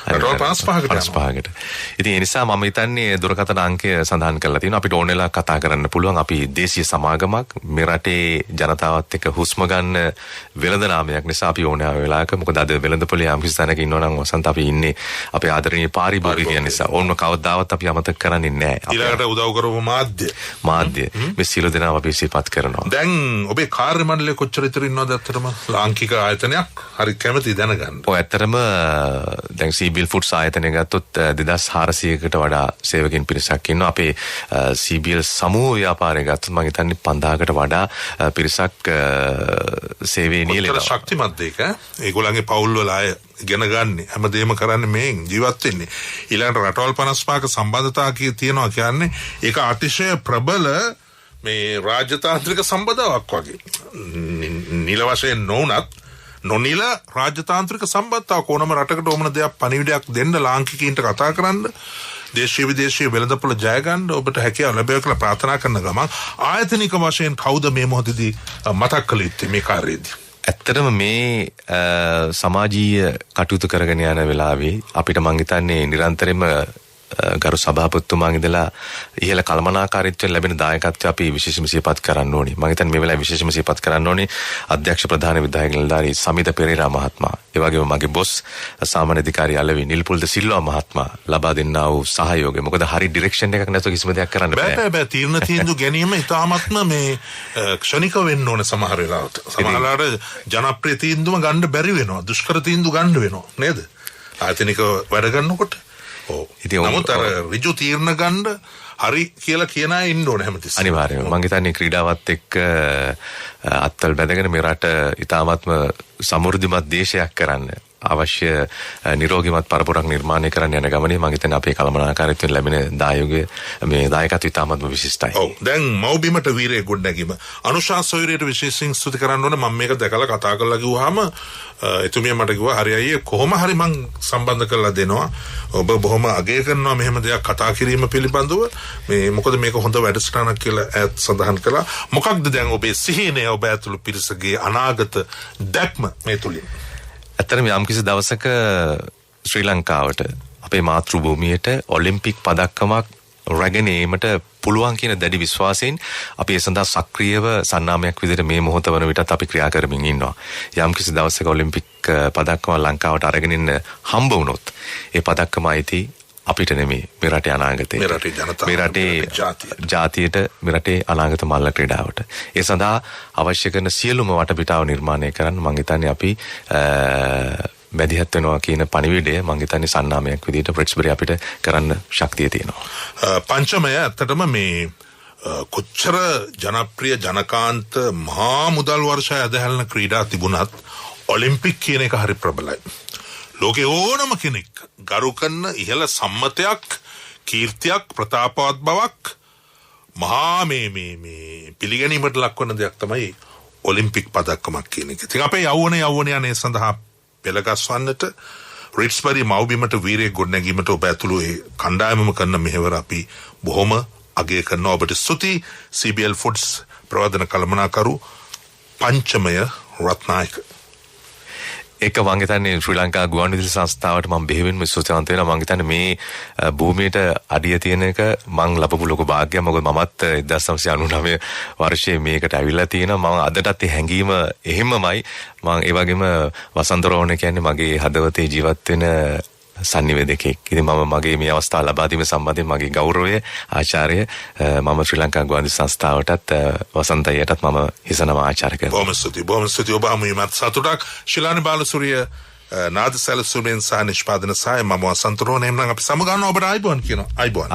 රටවල් 55කට. ඉතින්
ඒ නිසා මම හිතන්නේ දුරකථන අංකය සඳහන් කරලා තියෙනවා. අපිට ඕන වෙලා කතා කරන්න පුළුවන්. අපි දේශීය සමාගමක් මේ රටේ ජනතාවත් එක්ක හුස්ම ගන්න වෙළඳ නාමයක් නිසා අපි ඕනෑ වෙලාවක මොකද අද වෙළඳපොලේ යම් කිසි තැනක ඉන්නවා නම් වසන්ත අපි ඉන්නේ අපේ ආදරණීය පාරිභෝගිකයන් නිසා. ඕනම කවදා කවදාවත් අපි අමතක කරන්නේ නැහැ.
ඊළඟට උදව් කරපු
මාධ්‍ය මේ සියලු දෙනාම අපි සිහිපත් කරනවා.
දැන් ඔබේ කාර්ය මණ්ඩලය කොච්චර ඉතර ඉන්නවද ඇත්තටම? ලාංකික ආයතනයක් හරි කැමති දැනගන්න.
ඔය ඇත්තටම දැන් CBL Foods ආයතනය ගත්තොත් 2400කට වඩා සේවකින් පිරිසක් ඉන්නවා. අපේ CBL සමූහ ව්‍යාපාරය ගත්තොත් මම හිතන්නේ 5000කට වඩා පිරිසක් සේවයේ නියැලෙනවා.
ශක්තිමත් දෙයක් ඒගොල්ලන්ගේ පවුල් වල අය ඉගෙන ගන්න හැමදේම කරන්නේ මේ ජීවත් වෙන්නේ. ඊළඟට රටවල් 55ක සම්බන්ධතා තියෙනවා කියන්නේ ඒක අතිශය ප්‍රබල මේ රාජ්‍යතාන්ත්‍රික සම්බන්ධතාවක් වගේ. නිල වශයෙන් නොඋනත් නොනිල රාජ්‍යතාන්ත්‍රික සම්බන්ධතාවක් ඕනම රටකට ඕමන දෙයක් පණිවිඩයක් දෙන්න ලාංකිකයින්ට කතා කරන්න දේශීය විදේශීය වෙළඳපොළ ජය ගන්න ඔබට හැකියාව ලැබෙයි කියලා ප්‍රාර්ථනා කරන ගමන් ආයතනික වශයෙන් කවුද මේ මොහොතේදී මතක් කළ යුත්තේ මේ කාර්යයේදී?
ඇත්තටම මේ සමාජීය කටයුතු කරගෙන යන වෙලාවේ අපිට මං හිතන්නේ නිරන්තරයෙන්ම ගරු සභාපතිතුමාන් ඉඳලා ඉහළ කළමනාකාරීත්වයෙන් ලැබෙන දායකත්වය අපි විශේෂම සිහිපත් කරන්න ඕනේ. මම හිතන්නේ මේ වෙලාවේ විශේෂම සිහිපත් කරන්න ඕනේ අධ්‍යක්ෂ ප්‍රධාන විධායක නිලධාරී සමිත පෙරේරා මහත්මයා. ඒ වගේම මගේ බොස් සාමාන්‍ය අධිකාරී අලවි නිල්පුල්ද සිල්වා මහත්මයා ලබා දෙන්නා වූ සහයෝගය. මොකද හරි ඩිරෙක්ෂන් එකක් නැතුව කිසිම දෙයක් කරන්න බෑ.
බෑ තීරණ තීන්දුව ගැනීම ඉතාමත්ම මේ ක්ෂණික වෙන්න ඕනේ සමහර වෙලාවට. සමහරවිට ජනප්‍රිය තීන්දුව ගන්න බැරි වෙනවා. දුෂ්කර තීන්දුව ගන්න වෙනවා නේද? ආයතනික වැඩ කරනකොට නමුත් අර ඍජු තීරණ ගන්න හරි කියලා කියන අය ඉන්න ඕනේ හැමතිස්සෙම.
අනිවාර්යයෙන්ම. මම හිතන්නේ ක්‍රීඩාවත් එක්ක අත්වල බැඳගෙන මේ රට ඉතාමත්ම සමෘද්ධිමත් දේශයක් කරන්න අවශ්‍ය නිරෝගීමත් පරපුරක් නිර්මාණය කරන්න යන ගමනේ මම හිතන්නේ අපේ කළමනාකාරීත්වයෙන් ලැබෙන දායකය මේ දායකත්වය ඉතාමත්ම විශිෂ්ටයි.
ඔව්. දැන් මව්බිමට වීරයෙක් ගොඩනැගීම අනුශාස සොයුරියට විශේෂයෙන් ස්තුති කරන්න ඕනේ. මම මේක දැකලා කතා කරලා කිව්වහම එතුමිය මට කිව්වා හරි අයියේ කොහොම හරි මං සම්බන්ධ කරලා දෙනවා. ඔබ බොහොම අගය කරනවා මෙහෙම දෙයක් කතා කිරීම පිළිබඳව. මේ මොකද මේක හොඳ වැඩසටහනක් කියලා ඈත් සඳහන් කළා. මොකක්ද දැන් ඔබේ සිහිනය ඔබ ඇතුළු පිරිසගේ අනාගත දැක්ම මේ තුලින්?
ඇත්තටම යම්කිසි දවසක ශ්‍රී ලංකාවට අපේ මාතෘ භූමියට ඔලිම්පික් පදක්කමක් රැගෙන ඒමට පුළුවන් කියන දැඩි විශ්වාසයෙන් අපි ඒ සඳහා සක්‍රියව සන්නාමයක් විදිහට මේ මොහොත වන විටත් අපි ක්‍රියා කරමින් ඉන්නවා. යම්කිසි දවසක ඔලිම්පික් පදක්කම ලංකාවට අරගෙන ඉන්න හම්බ වුණොත් ඒ පදක්කම අයිති අපිට නෙමෙයි මේ රටේ අනාගතේ. මේ රටේ ජාතියට මේ රටේ අනාගත මල්ල ක්‍රීඩාවට. ඒ සඳහා අවශ්‍ය කරන සියලුම වටපිටාව නිර්මාණය කරන්න මම හිතන්නේ අපි මැදිහත් වෙනවා කියන පණිවිඩය මම හිතන්නේ සන්නාමයක් විදිහට බ්‍රික්ස්බරි අපිට කරන්න ශක්තිය තියෙනවා.
පංචමය ඇත්තටම මේ කොච්චර ජනප්‍රිය ජනකාන්ත මහා මුදල් වර්ෂය ඇදහැල්න ක්‍රීඩා තිබුණත් ඔලිම්පික් කියන එක හරි ප්‍රබලයි. ලෝකේ ඕනම කෙනෙක් ගරු කරන ඉහළ සම්මතයක් කීර්තියක් ප්‍රතාපවත් බවක් මහා මේ පිළිගැනීමට ලක්වන දෙයක් තමයි ඔලිම්පික් පදක්කමක් කියන එක. ඉතින් අපේ යෞවන යන්නේ සඳහා පෙළගස්වන්නට රිට්ස්බරි මව්බිමට වීරයෙක් ගොඩනැගීමට ඔබ ඇතුළු ඒ කණ්ඩායමම කරන මෙහෙවර අපි බොහොම අගය කරනවා. ඔබට ස්තුතියි. CBL Foods ප්‍රවර්ධන කළමනාකරු පංචමය Ratnayake.
ඒක මම හිතන්නේ ශ්‍රී ලංකා ගුවන්විදුලි සංස්ථාවට මම බෙහෙවින්ම ස්තුතිවන්ත වෙනවා. මම හිතන්නේ මේ භූමියට අඩිය තියෙන එක මම ලැබපු ලොකු වාග්යක්. මොකද මමත් 1999 වර්ෂයේ මේකට ඇවිල්ලා තියෙනවා. මම අදටත් ඒ හැඟීම එහෙමමයි. මම ඒ වගේම වසන්තරෝණ කියන්නේ මගේ හදවතේ ජීවත් වෙන සංනිවේදකෙක්. ඉතින් මම මගේ මේ අවස්ථාව ලබා දීම සම්බන්ධයෙන් මගේ ගෞරවය ආචාර්ය මම ශ්‍රී ලංකා ගුවන්විදුලි සංස්ථාවටත් වසන්තයටත් මම හිසනවා ආචාර්ය කරනවා.
බොහොම ස්තුතියි ඔබ හමුවීමත් සතුටක්. ශිලානි බාලසූරිය නාද සැලසුමෙන් සහ නිෂ්පාදන සහය මම වසන්තරෝණ. එහෙනම් අපි සමගන්න ඔබට ආයිබෝන් කියනවා. ආයිබෝන්.